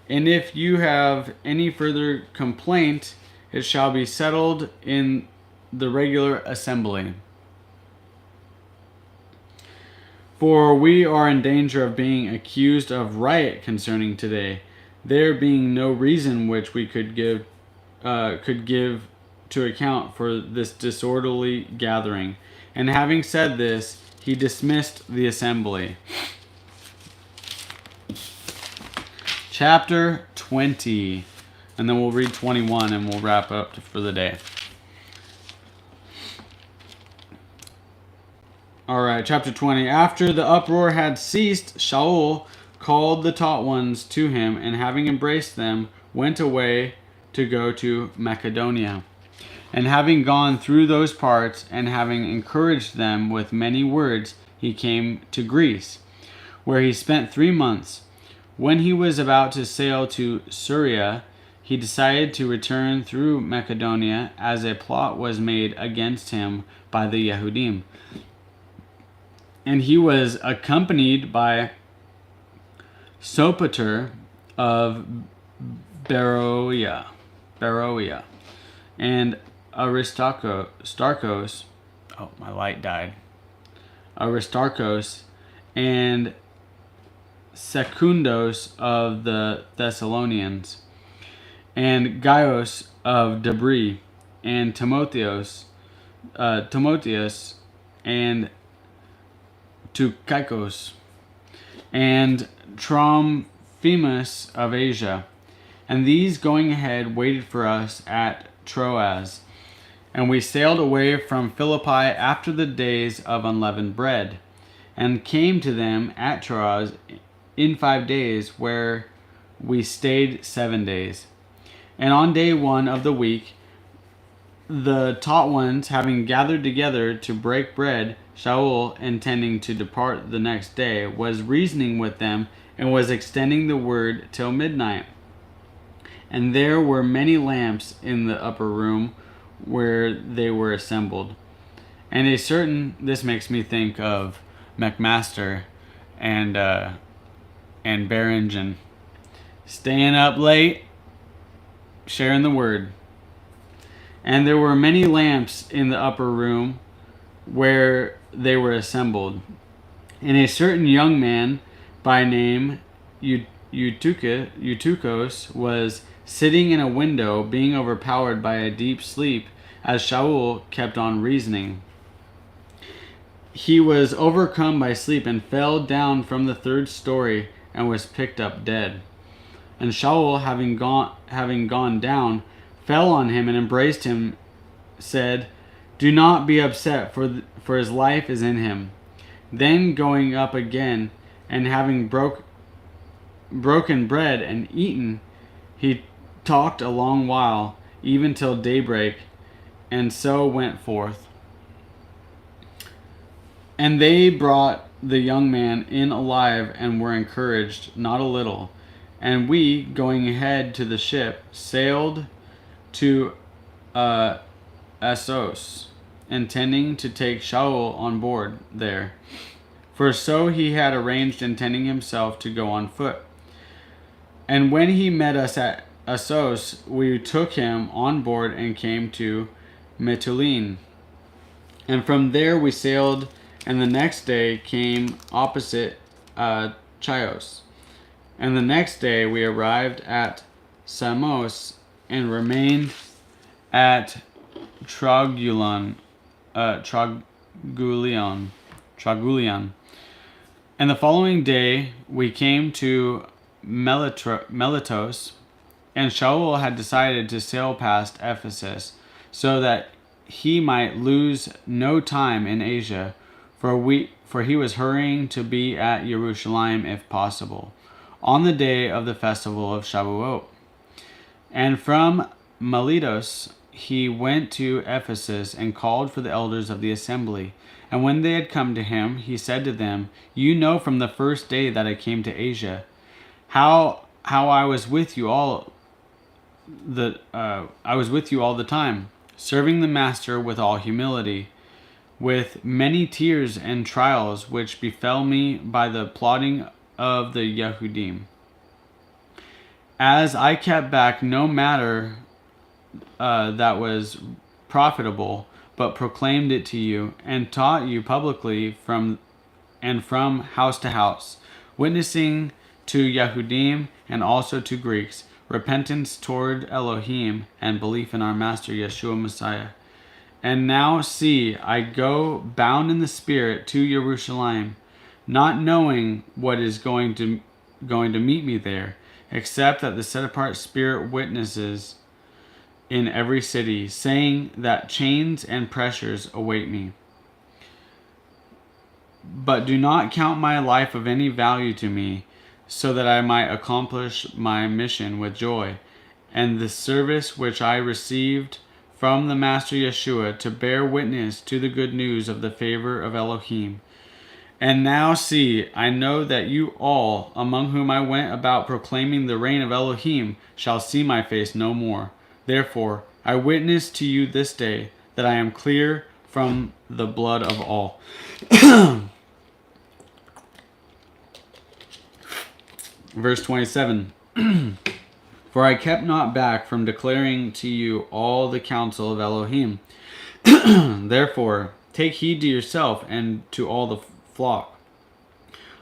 And if you have any further complaint, it shall be settled in the regular assembly. For we are in danger of being accused of riot concerning today, there being no reason which we could give to account for this disorderly gathering." And having said this, he dismissed the assembly. Chapter 20, and then we'll read 21 and we'll wrap up for the day. Alright, chapter 20. After the uproar had ceased, Shaul called the taught ones to him, and having embraced them, went away to go to Macedonia. And having gone through those parts, and having encouraged them with many words, he came to Greece, where he spent 3 months. When he was about to sail to Syria, he decided to return through Macedonia, as a plot was made against him by the Yehudim. And he was accompanied by Sopater of Beroia, and Aristarchus, oh, my light died. Aristarchus, and Secundos of the Thessalonians, and Gaius of Debris, and Timotheus, and Tychicus, and Trophimus of Asia. And these, going ahead, waited for us at Troas. And we sailed away from Philippi after the days of unleavened bread, and came to them at Troas in 5 days, where we stayed 7 days. And on day 1 of the week, the taught ones having gathered together to break bread, Shaul, intending to depart the next day, was reasoning with them, and was extending the word till midnight. And there were many lamps in the upper room where they were assembled. And this makes me think of McMaster and Barringen, staying up late, sharing the word. And there were many lamps in the upper room where they were assembled. And a certain young man by name Eutychus was sitting in a window, being overpowered by a deep sleep, as Shaul kept on reasoning. He was overcome by sleep and fell down from the 3rd story and was picked up dead. And Shaul, having gone down, fell on him and embraced him, said, "Do not be upset, for his life is in him." Then going up again, and having broken bread and eaten, he talked a long while, even till daybreak, and so went forth. And they brought the young man in alive, and were encouraged not a little. And we, going ahead to the ship, sailed to Assos, intending to take Shaul on board there. For so he had arranged, intending himself to go on foot. And when he met us at Assos, we took him on board and came to Mytilene. And from there we sailed, and the next day came opposite Chios. And the next day we arrived at Samos and remained at Tragulion. And the following day we came to Miletos, and Shaul had decided to sail past Ephesus, so that he might lose no time in Asia, for he was hurrying to be at Jerusalem if possible, on the day of the festival of Shavuot. And from Miletus he went to Ephesus and called for the elders of the assembly. And when they had come to him, he said to them, "You know from the first day that I came to Asia, how I was with you all the time, serving the master with all humility, with many tears and trials which befell me by the plotting of the Yehudim. As I kept back no matter that was profitable, but proclaimed it to you, and taught you publicly from house to house, witnessing to Yehudim and also to Greeks, repentance toward Elohim and belief in our Master Yeshua Messiah. And now see, I go bound in the Spirit to Jerusalem, not knowing what is going to meet me there, except that the set-apart Spirit witnesses in every city, saying that chains and pressures await me. But do not count my life of any value to me, so that I might accomplish my mission with joy, and the service which I received from the Master Yeshua to bear witness to the good news of the favor of Elohim. And now see, I know that you all, among whom I went about proclaiming the reign of Elohim, shall see my face no more. Therefore, I witness to you this day that I am clear from the blood of all." Verse 27. "For I kept not back from declaring to you all the counsel of Elohim. Therefore, take heed to yourself and to all the flock,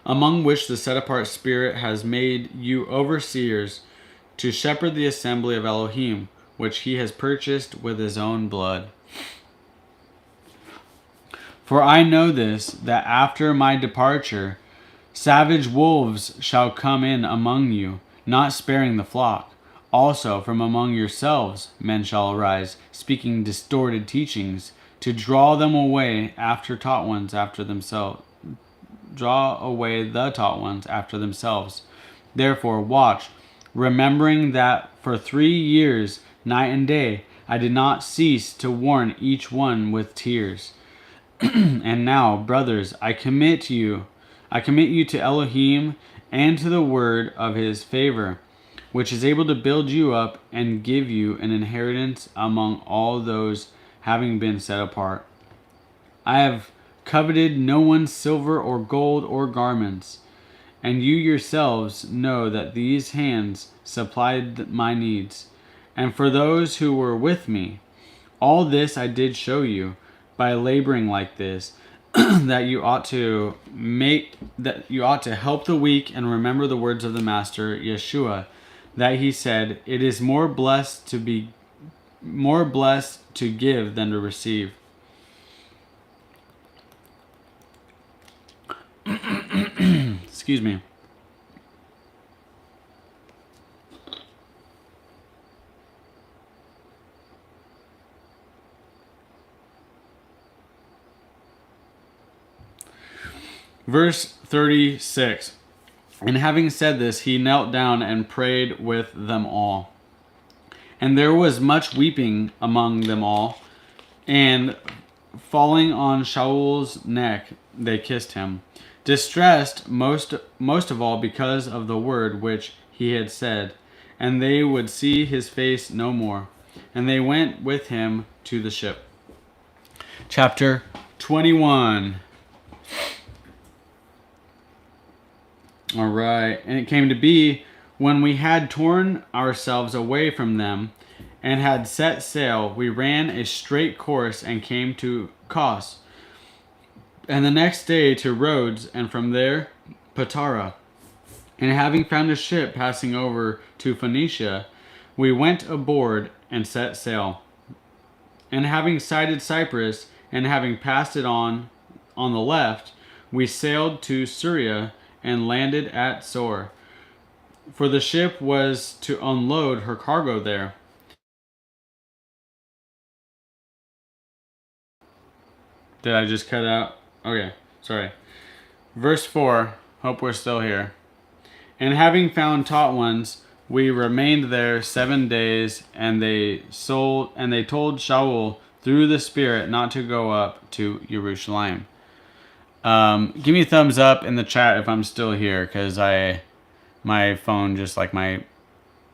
among which the set-apart Spirit has made you overseers, to shepherd the assembly of Elohim, which he has purchased with his own blood. For I know this, that after my departure, savage wolves shall come in among you, not sparing the flock. Also from among yourselves men shall arise, speaking distorted teachings, to draw them away the taught ones after themselves. Therefore watch, remembering that for 3 years, night and day, I did not cease to warn each one with tears. And now, brothers, I commit you to Elohim and to the word of his favor, which is able to build you up and give you an inheritance among all those having been set apart. I have coveted no one's silver or gold or garments, and you yourselves know that these hands supplied my needs. And for those who were with me, all this I did show you by laboring like this, that you ought to help the weak and remember the words of the Master Yeshua, that he said, "It is more blessed to give than to receive." Excuse me. Verse 36. And having said this, he knelt down and prayed with them all. And there was much weeping among them all, and falling on Shaul's neck, they kissed him, distressed most of all because of the word which he had said, and they would see his face no more. And they went with him to the ship. Chapter 21. All right. And it came to be, when we had torn ourselves away from them and had set sail, we ran a straight course and came to Kos, and the next day to Rhodes, and from there Patara. And having found a ship passing over to Phoenicia, we went aboard and set sail. And having sighted Cyprus, and having passed it on the left, we sailed to Syria and landed at Sor. For the ship was to unload her cargo there. Did I just cut out? Okay, sorry. Verse 4, hope we're still here. And having found taught ones, we remained there 7 days, and they told Shaul through the Spirit not to go up to Jerusalem. Give me a thumbs up in the chat if I'm still here, because my phone just like my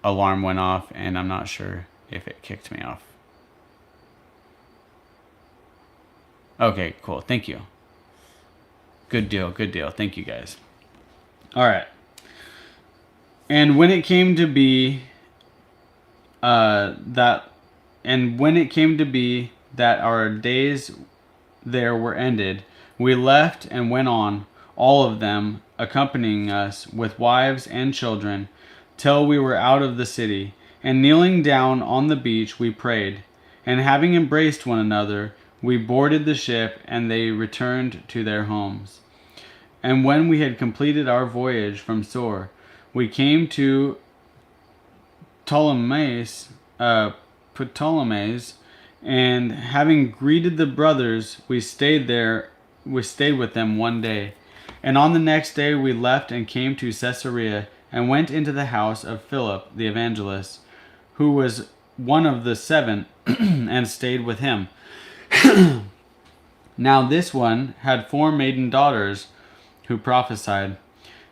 alarm went off, and I'm not sure if it kicked me off. Okay, cool. Thank you. Good deal. Good deal. Thank you, guys. All right. And when it came to be that our days there were ended, we left and went on, all of them accompanying us with wives and children, till we were out of the city. And kneeling down on the beach, we prayed. And having embraced one another, we boarded the ship, and they returned to their homes. And when we had completed our voyage from Sor, we came to Ptolemais, and having greeted the brothers, we stayed with them 1 day. And on the next day we left and came to Caesarea, and went into the house of Philip the evangelist, who was one of the 7, and stayed with him. Now this one had 4 maiden daughters who prophesied.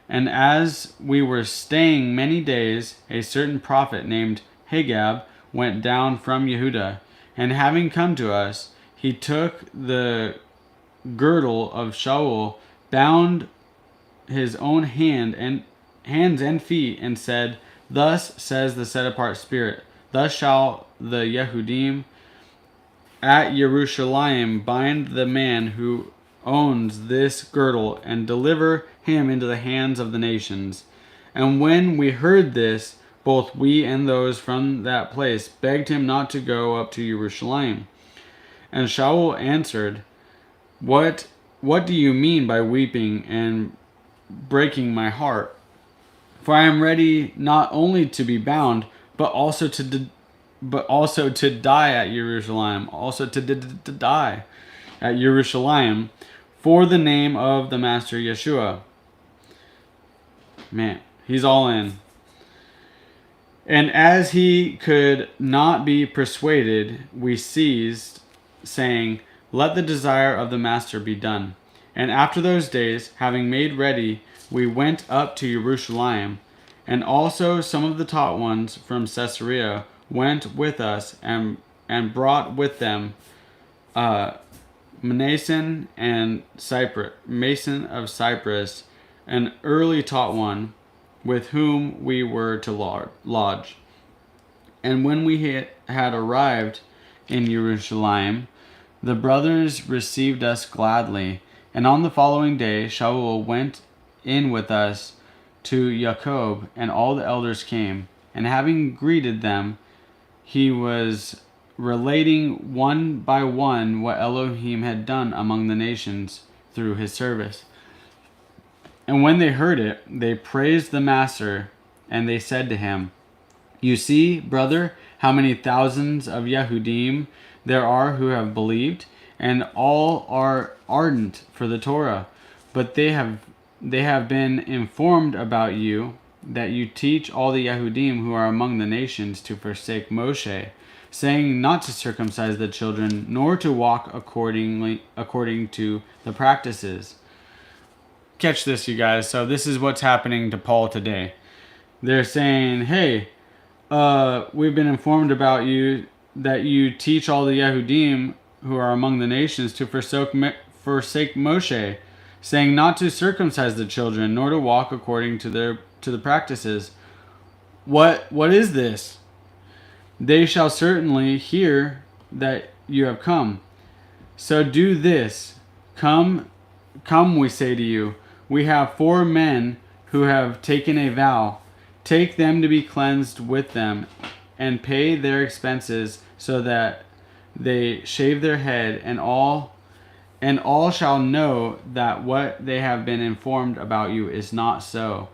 And as we were staying many days, a certain prophet named Hagab went down from Yehuda, and having come to us, he took the girdle of Shaul, bound his own hands and feet, and said, Thus says the set-apart Spirit, thus shall the Yehudim at Jerusalem bind the man who owns this girdle, and deliver him into the hands of the nations. And when we heard this, both we and those from that place begged him not to go up to Jerusalem. And Shaul answered, What do you mean by weeping and breaking my heart? For I am ready not only to be bound, but also to die at Jerusalem, die at Jerusalem, for the name of the Master Yeshua. Man, he's all in. And as he could not be persuaded, we ceased, saying, Let the desire of the Master be done. And after those days, having made ready, we went up to Jerusalem. And also some of the taught ones from Caesarea went with us, and brought with them Mnason of Cyprus, an early taught one, with whom we were to lodge. And when we had arrived in Jerusalem, the brothers received us gladly. And on the following day, Shaul went in with us to Jacob, and all the elders came. And having greeted them, he was relating one by one what Elohim had done among the nations through his service. And when they heard it, they praised the Master, and they said to him, You see, brother, how many thousands of Yehudim there are who have believed, and all are ardent for the Torah. But they have been informed about you, that you teach all the Yehudim who are among the nations to forsake Moshe, saying not to circumcise the children, nor to walk according to the practices. Catch this, you guys. So this is what's happening to Paul today. They're saying, hey, we've been informed about you that you teach all the Yehudim who are among the nations to forsake Moshe, saying not to circumcise the children, nor to walk according to the practices. What is this? They shall certainly hear that you have come. So do this. Come, we say to you. We have 4 men who have taken a vow. Take them to be cleansed with them, and pay their expenses, so that they shave their head, and all shall know that what they have been informed about you is not so,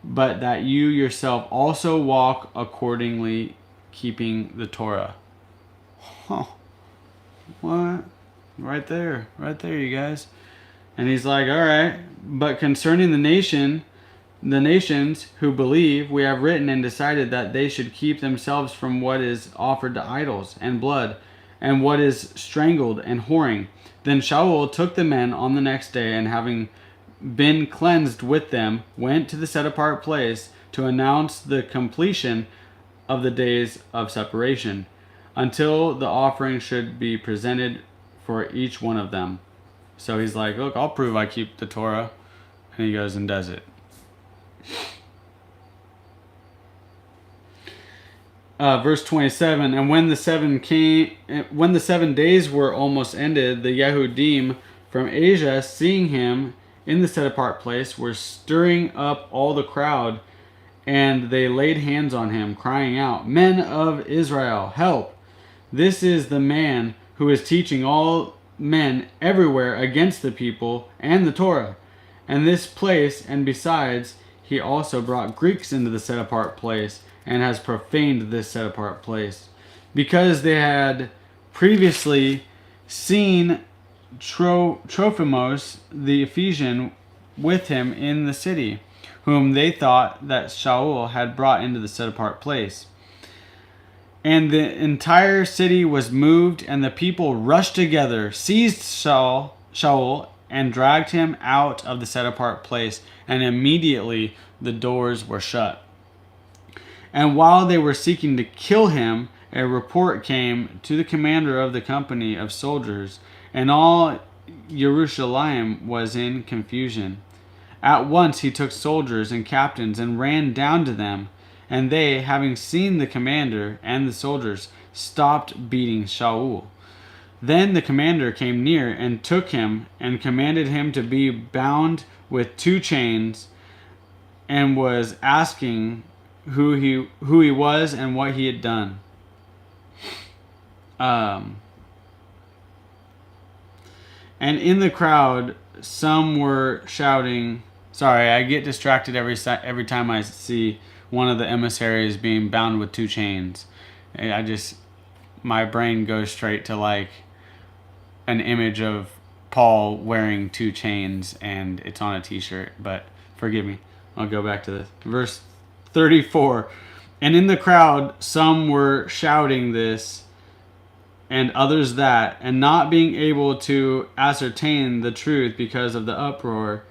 but that you yourself also walk accordingly, keeping the Torah. Huh. What? Right there, you guys. And he's like, all right, but concerning the nations who believe, we have written and decided that they should keep themselves from what is offered to idols and blood, and what is strangled and whoring. Then Shaul took the men on the next day, and having been cleansed with them, went to the set apart place to announce the completion of the days of separation, until the offering should be presented for each one of them. So he's like, look, I'll prove I keep the Torah. And he goes and does it. Verse 27, and when the 7 days were almost ended, the Yehudim from Asia, seeing him in the set apart place, were stirring up all the crowd, and they laid hands on him, crying out, Men of Israel, help! This is the man who is teaching all men everywhere against the people and the Torah. And this place, and besides, he also brought Greeks into the set apart place, and has profaned this set apart place, because they had previously seen Trophimus the Ephesian with him in the city, whom they thought that Shaul had brought into the set apart place. And the entire city was moved, and the people rushed together, seized Shaul, and dragged him out of the set apart place, and immediately the doors were shut. And while they were seeking to kill him, a report came to the commander of the company of soldiers, and all Jerusalem was in confusion. At once he took soldiers and captains and ran down to them, and they, having seen the commander and the soldiers, stopped beating Shaul. Then the commander came near and took him and commanded him to be bound with 2 chains, and was asking who he was and what he had done. And in the crowd, some were shouting. Sorry, I get distracted every time I see one of the emissaries being bound with 2 chains. My brain goes straight to like an image of Paul wearing 2 chains, and it's on a t-shirt. But forgive me, I'll go back to this. Verse 34, and in the crowd some were shouting this and others that, and not being able to ascertain the truth because of the uproar,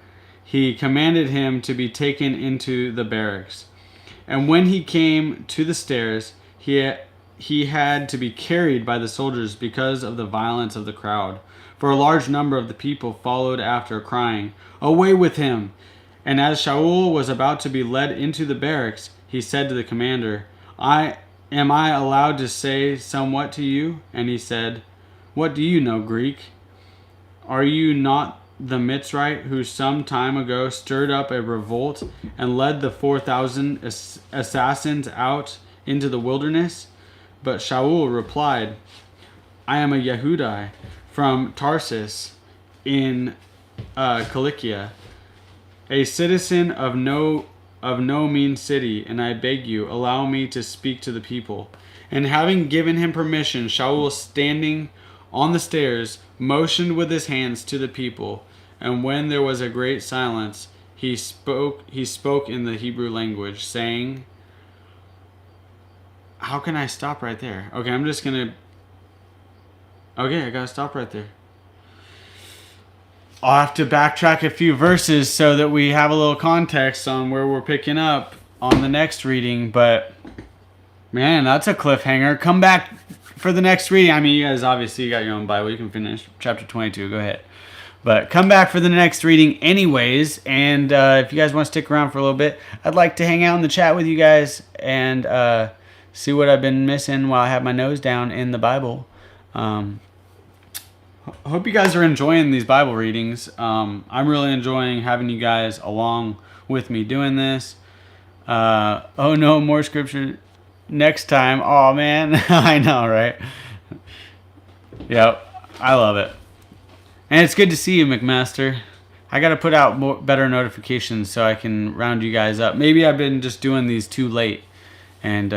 he commanded him to be taken into the barracks. And when he came to the stairs, he had to be carried by the soldiers because of the violence of the crowd. For a large number of the people followed after, crying, Away with him! And as Shaul was about to be led into the barracks, he said to the commander, Am I allowed to say somewhat to you? And he said, What do you know, Greek? Are you not the Mitzrite who some time ago stirred up a revolt and led the 4,000 assassins out into the wilderness? But Shaul replied, I am a Yehudai from Tarsus in Cilicia, a citizen of no mean city, and I beg you, allow me to speak to the people. And having given him permission, Shaul, standing on the stairs, motioned with his hands to the people, and when there was a great silence, he spoke in the Hebrew language, saying, how can I stop right there? Okay, I gotta stop right there. I'll have to backtrack a few verses so that we have a little context on where we're picking up. on the next reading. But man, that's a cliffhanger. Come back for the next reading. I mean, you guys obviously got your own Bible. You can finish chapter 22. Go ahead. But come back for the next reading anyways. And if you guys want to stick around for a little bit, I'd like to hang out in the chat with you guys and see what I've been missing while I have my nose down in the Bible. Hope you guys are enjoying these Bible readings. I'm really enjoying having you guys along with me doing this. Oh no, more scripture next time. Oh man, I know, right? Yep, I love it. And it's good to see you, McMaster. I got to put out better notifications so I can round you guys up. Maybe I've been just doing these too late. And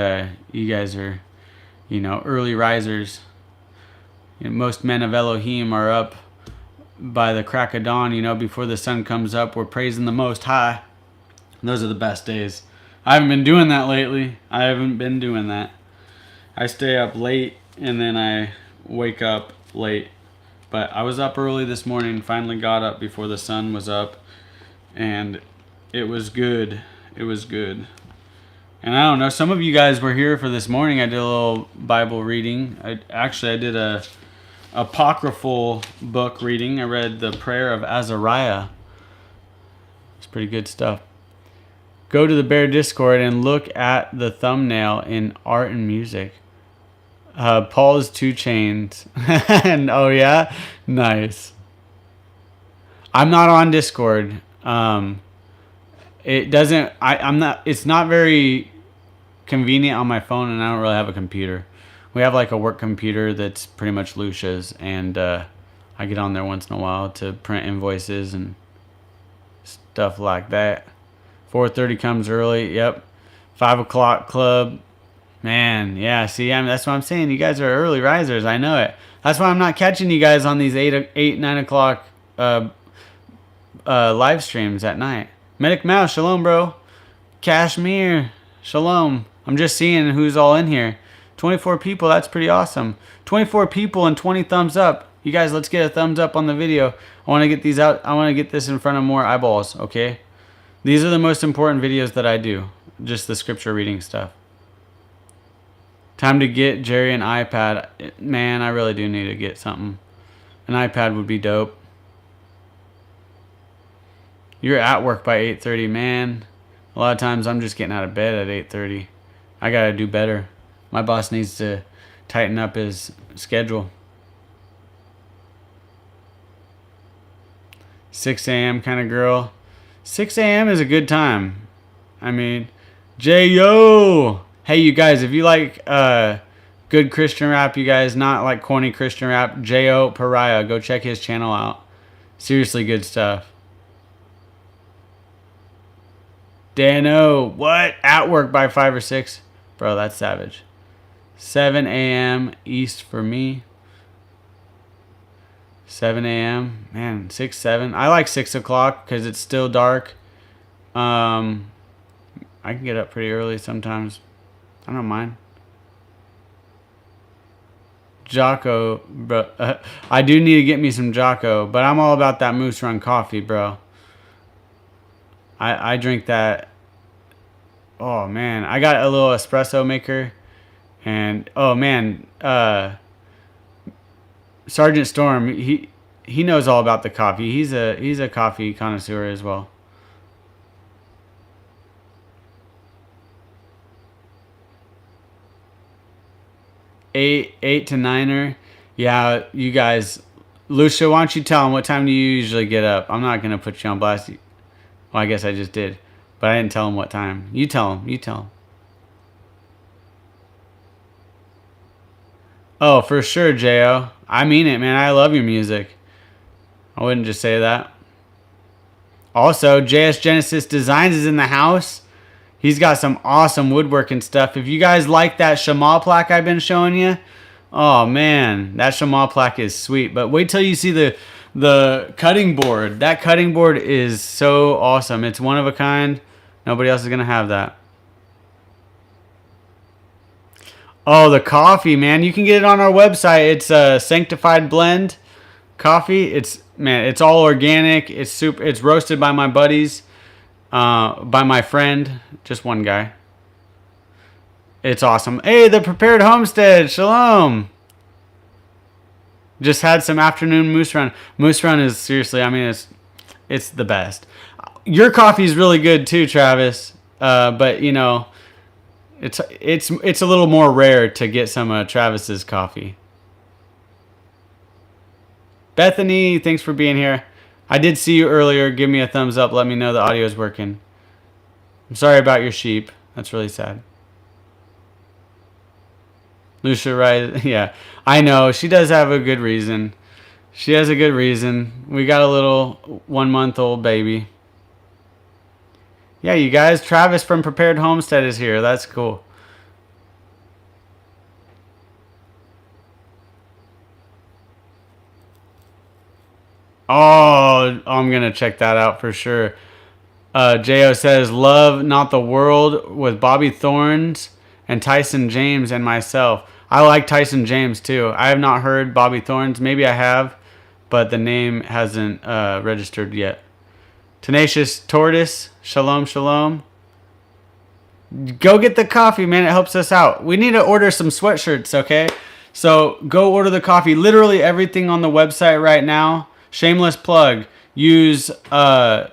you guys are, early risers. Most men of Elohim are up by the crack of dawn, before the sun comes up. We're praising the Most High. And those are the best days. I haven't been doing that lately. I stay up late and then I wake up late. But I was up early this morning, finally got up before the sun was up, and it was good. It was good. And I don't know, some of you guys were here for this morning. I did a little Bible reading. I did a apocryphal book reading. I read the Prayer of Azariah. It's pretty good stuff. Go to the Bear Discord and look at the thumbnail in Art and Music. Paul's 2 Chains. And oh yeah, nice. I'm not on Discord. It doesn't. I'm not. It's not very convenient on my phone, and I don't really have a computer. We have like a work computer that's pretty much Lucia's, and I get on there once in a while to print invoices and stuff like that. 4:30 comes early. Yep. 5 o'clock club. Man, yeah, see, that's what I'm saying. You guys are early risers. I know it. That's why I'm not catching you guys on these 9 o'clock live streams at night. Medic Mouse, shalom, bro. Kashmir, shalom. I'm just seeing who's all in here. 24 people, that's pretty awesome. 24 people and 20 thumbs up. You guys, let's get a thumbs up on the video. I want to get these out. I want to get this in front of more eyeballs, okay? These are the most important videos that I do. Just the scripture reading stuff. Time to get Jerry an iPad. Man, I really do need to get something. An iPad would be dope. You're at work by 8:30, man. A lot of times I'm just getting out of bed at 8:30. I gotta do better. My boss needs to tighten up his schedule. 6 a.m. kind of girl. 6 a.m. is a good time. I mean, J-Yo! Hey, you guys, if you like good Christian rap, you guys, not like corny Christian rap, J.O. Pariah, go check his channel out. Seriously good stuff. Dano, what? At work by 5 or 6? Bro, that's savage. 7 a.m. East for me. 7 a.m. Man, 6, 7. I like 6 o'clock because it's still dark. I can get up pretty early sometimes. I don't mind. Jocko, bro. I do need to get me some Jocko, but I'm all about that Moose Run coffee, bro. I drink that. Oh, man. I got a little espresso maker. And, oh, man. Sergeant Storm, he knows all about the coffee. He's a coffee connoisseur as well. 8 to 9er. Yeah, you guys. Lucia, why don't you tell him what time do you usually get up? I'm not going to put you on blast. Well, I guess I just did. But I didn't tell him what time. You tell him. You tell him. Oh, for sure, J.O. I mean it, man. I love your music. I wouldn't just say that. Also, JS Genesis Designs is in the house. He's got some awesome woodworking stuff. If you guys like that Shema plaque I've been showing you, oh man, that Shema plaque is sweet. But wait till you see the cutting board. That cutting board is so awesome. It's one of a kind. Nobody else is going to have that. Oh, the coffee, man. You can get it on our website. It's a Sanctified Blend coffee. It's all organic. It's roasted by my buddies. by my friend, just one guy. It's awesome. Hey, the Prepared Homestead, shalom. Just had some afternoon moose run. Moose run is seriously, I mean, it's the best. Your coffee is really good too, Travis. But you know, it's a little more rare to get some Travis's coffee. Bethany, thanks for being here. I did see you earlier. Give me a thumbs up. Let me know the audio is working. I'm sorry about your sheep. That's really sad. Lucia Rise, yeah, I know. She does have a good reason. She has a good reason. We got a little 1-month-old baby. Yeah, you guys, Travis from Prepared Homestead is here. That's cool. Oh, I'm going to check that out for sure. J.O. says, Love Not the World with Bobby Thorns and Tyson James and myself. I like Tyson James too. I have not heard Bobby Thorns. Maybe I have, but the name hasn't registered yet. Tenacious Tortoise, shalom, shalom. Go get the coffee, man. It helps us out. We need to order some sweatshirts, okay? So go order the coffee. Literally everything on the website right now. Shameless plug. Use code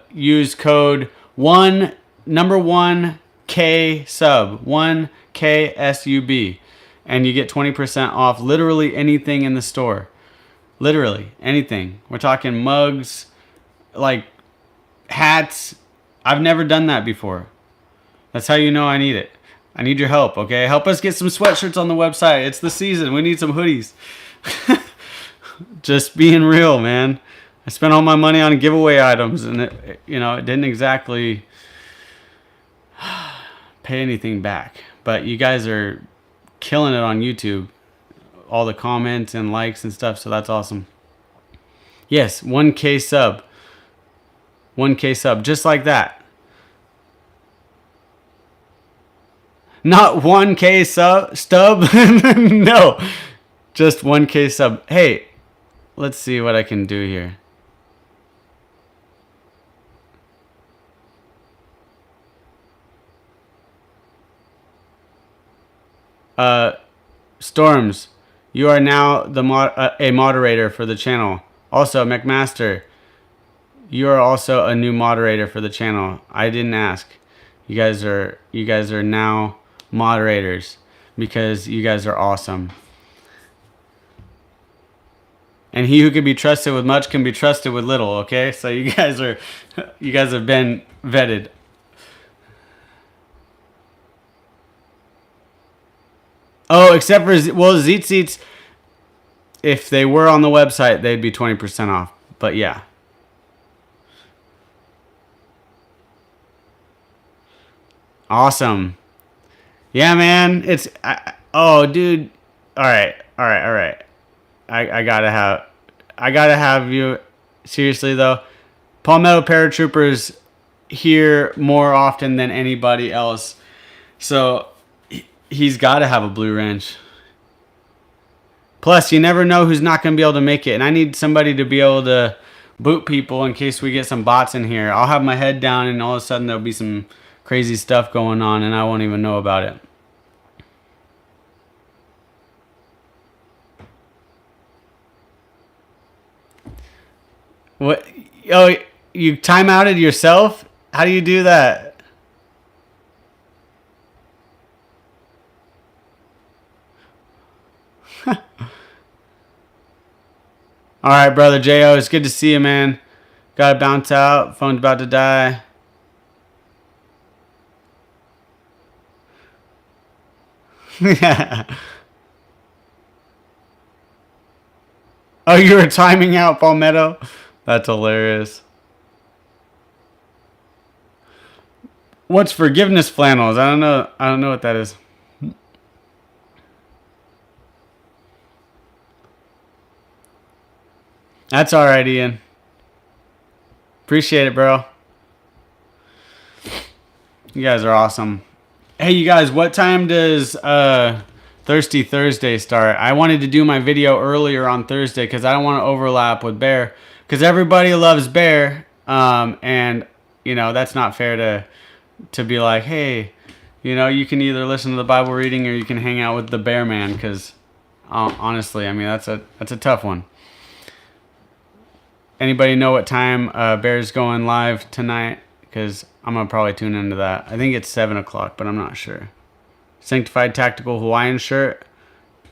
1K sub 1K SUB, and you get 20% off literally anything in the store. Literally anything. We're talking mugs, like hats. I've never done that before. That's how you know I need it. I need your help, okay? Help us get some sweatshirts on the website. It's the season. We need some hoodies. Just being real, man. I spent all my money on giveaway items, and it didn't exactly pay anything back. But you guys are killing it on YouTube. All the comments and likes and stuff, so that's awesome. Yes, 1K sub. 1K sub, just like that. Not 1K stub. No, just 1K sub. Hey, let's see what I can do here. Storms, you are now a moderator for the channel. Also, McMaster, you are also a new moderator for the channel. I didn't ask. You guys are now moderators because you guys are awesome. And he who can be trusted with much can be trusted with little, okay? So you guys have been vetted. Oh, except for Zeet Seats, if they were on the website, they'd be 20% off. But yeah. Awesome. Yeah, man. Oh, dude. All right. I gotta have you. Seriously though, Palmetto Paratroopers here more often than anybody else, so he's got to have a blue wrench. Plus, you never know who's not gonna be able to make it, and I need somebody to be able to boot people in case we get some bots in here. I'll have my head down, and all of a sudden there'll be some crazy stuff going on, and I won't even know about it. What? Oh, you timeouted yourself? How do you do that? All right, brother J.O., it's good to see you, man. Gotta bounce out. Phone's about to die. Yeah. Oh, you were timing out, Palmetto? That's hilarious. What's forgiveness flannels? I don't know what that is. That's all right, Ian. Appreciate it, bro. You guys are awesome. Hey, you guys, what time does Thirsty Thursday start? I wanted to do my video earlier on Thursday because I don't want to overlap with Bear. Because everybody loves Bear. And you know, that's not fair to be like, hey, you know, you can either listen to the Bible reading or you can hang out with the bear man, because honestly, I mean, that's a tough one. Anybody know what time Bear's going live tonight? Because I'm going to probably tune into that. I think it's 7 o'clock, but I'm not sure. Sanctified Tactical Hawaiian shirt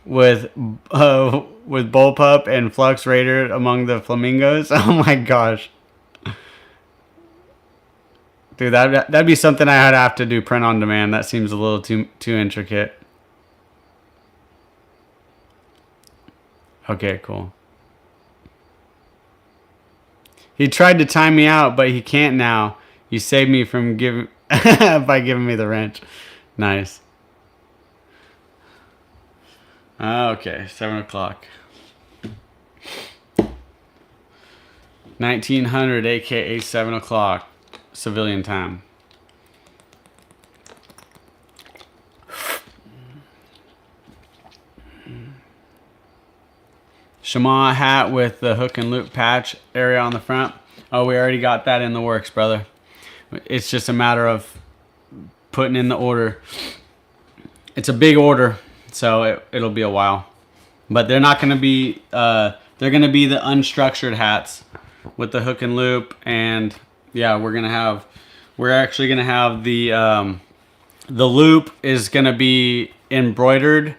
with Bullpup and Flux Raider among the flamingos. Oh my gosh. Dude, that'd be something I'd have to do print on demand. That seems a little too intricate. Okay, cool. He tried to time me out, but he can't now. You saved me from by giving me the wrench. Nice. Okay, 7 o'clock. 1900, aka 7 o'clock, civilian time. Shema hat with the hook and loop patch area on the front. Oh, we already got that in the works, brother. It's just a matter of putting in the order. It's a big order, so it'll be a while. But they're not going to be, they're going to be the unstructured hats with the hook and loop. And yeah, we're actually going to have the loop is going to be embroidered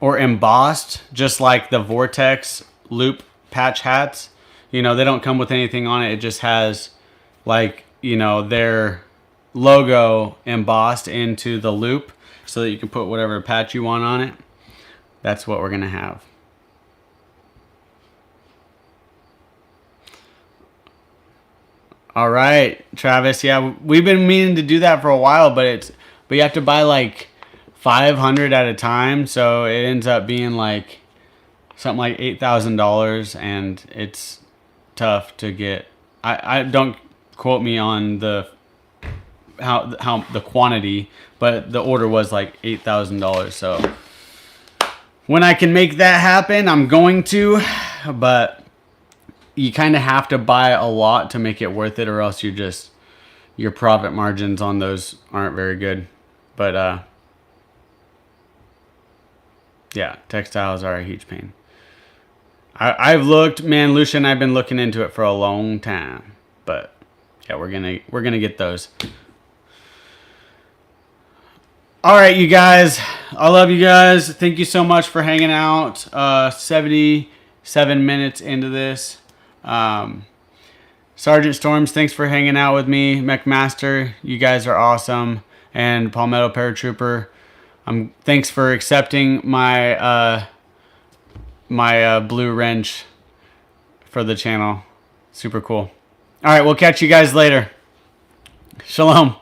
or embossed, just like the Vortex loop patch hats. You know, they don't come with anything on it. It just has, like, you know, their logo embossed into the loop so that you can put whatever patch you want on it. That's what we're going to have. All right, Travis. Yeah, we've been meaning to do that for a while, but you have to buy like 500 at a time, so it ends up being like something like $8,000, and it's tough to get. I don't quote me on the how the quantity, but the order was like $8,000. So when I can make that happen, I'm going to, but you kind of have to buy a lot to make it worth it, or else your profit margins on those aren't very good. But yeah, textiles are a huge pain. I've looked, man. Lucia and I've been looking into it for a long time, but yeah, we're gonna get those. All right, you guys. I love you guys. Thank you so much for hanging out. 77 minutes into this. Sergeant Storms, thanks for hanging out with me. McMaster, you guys are awesome. And Palmetto Paratrooper, thanks for accepting my my blue wrench for the channel. Super cool. All right, we'll catch you guys later. Shalom.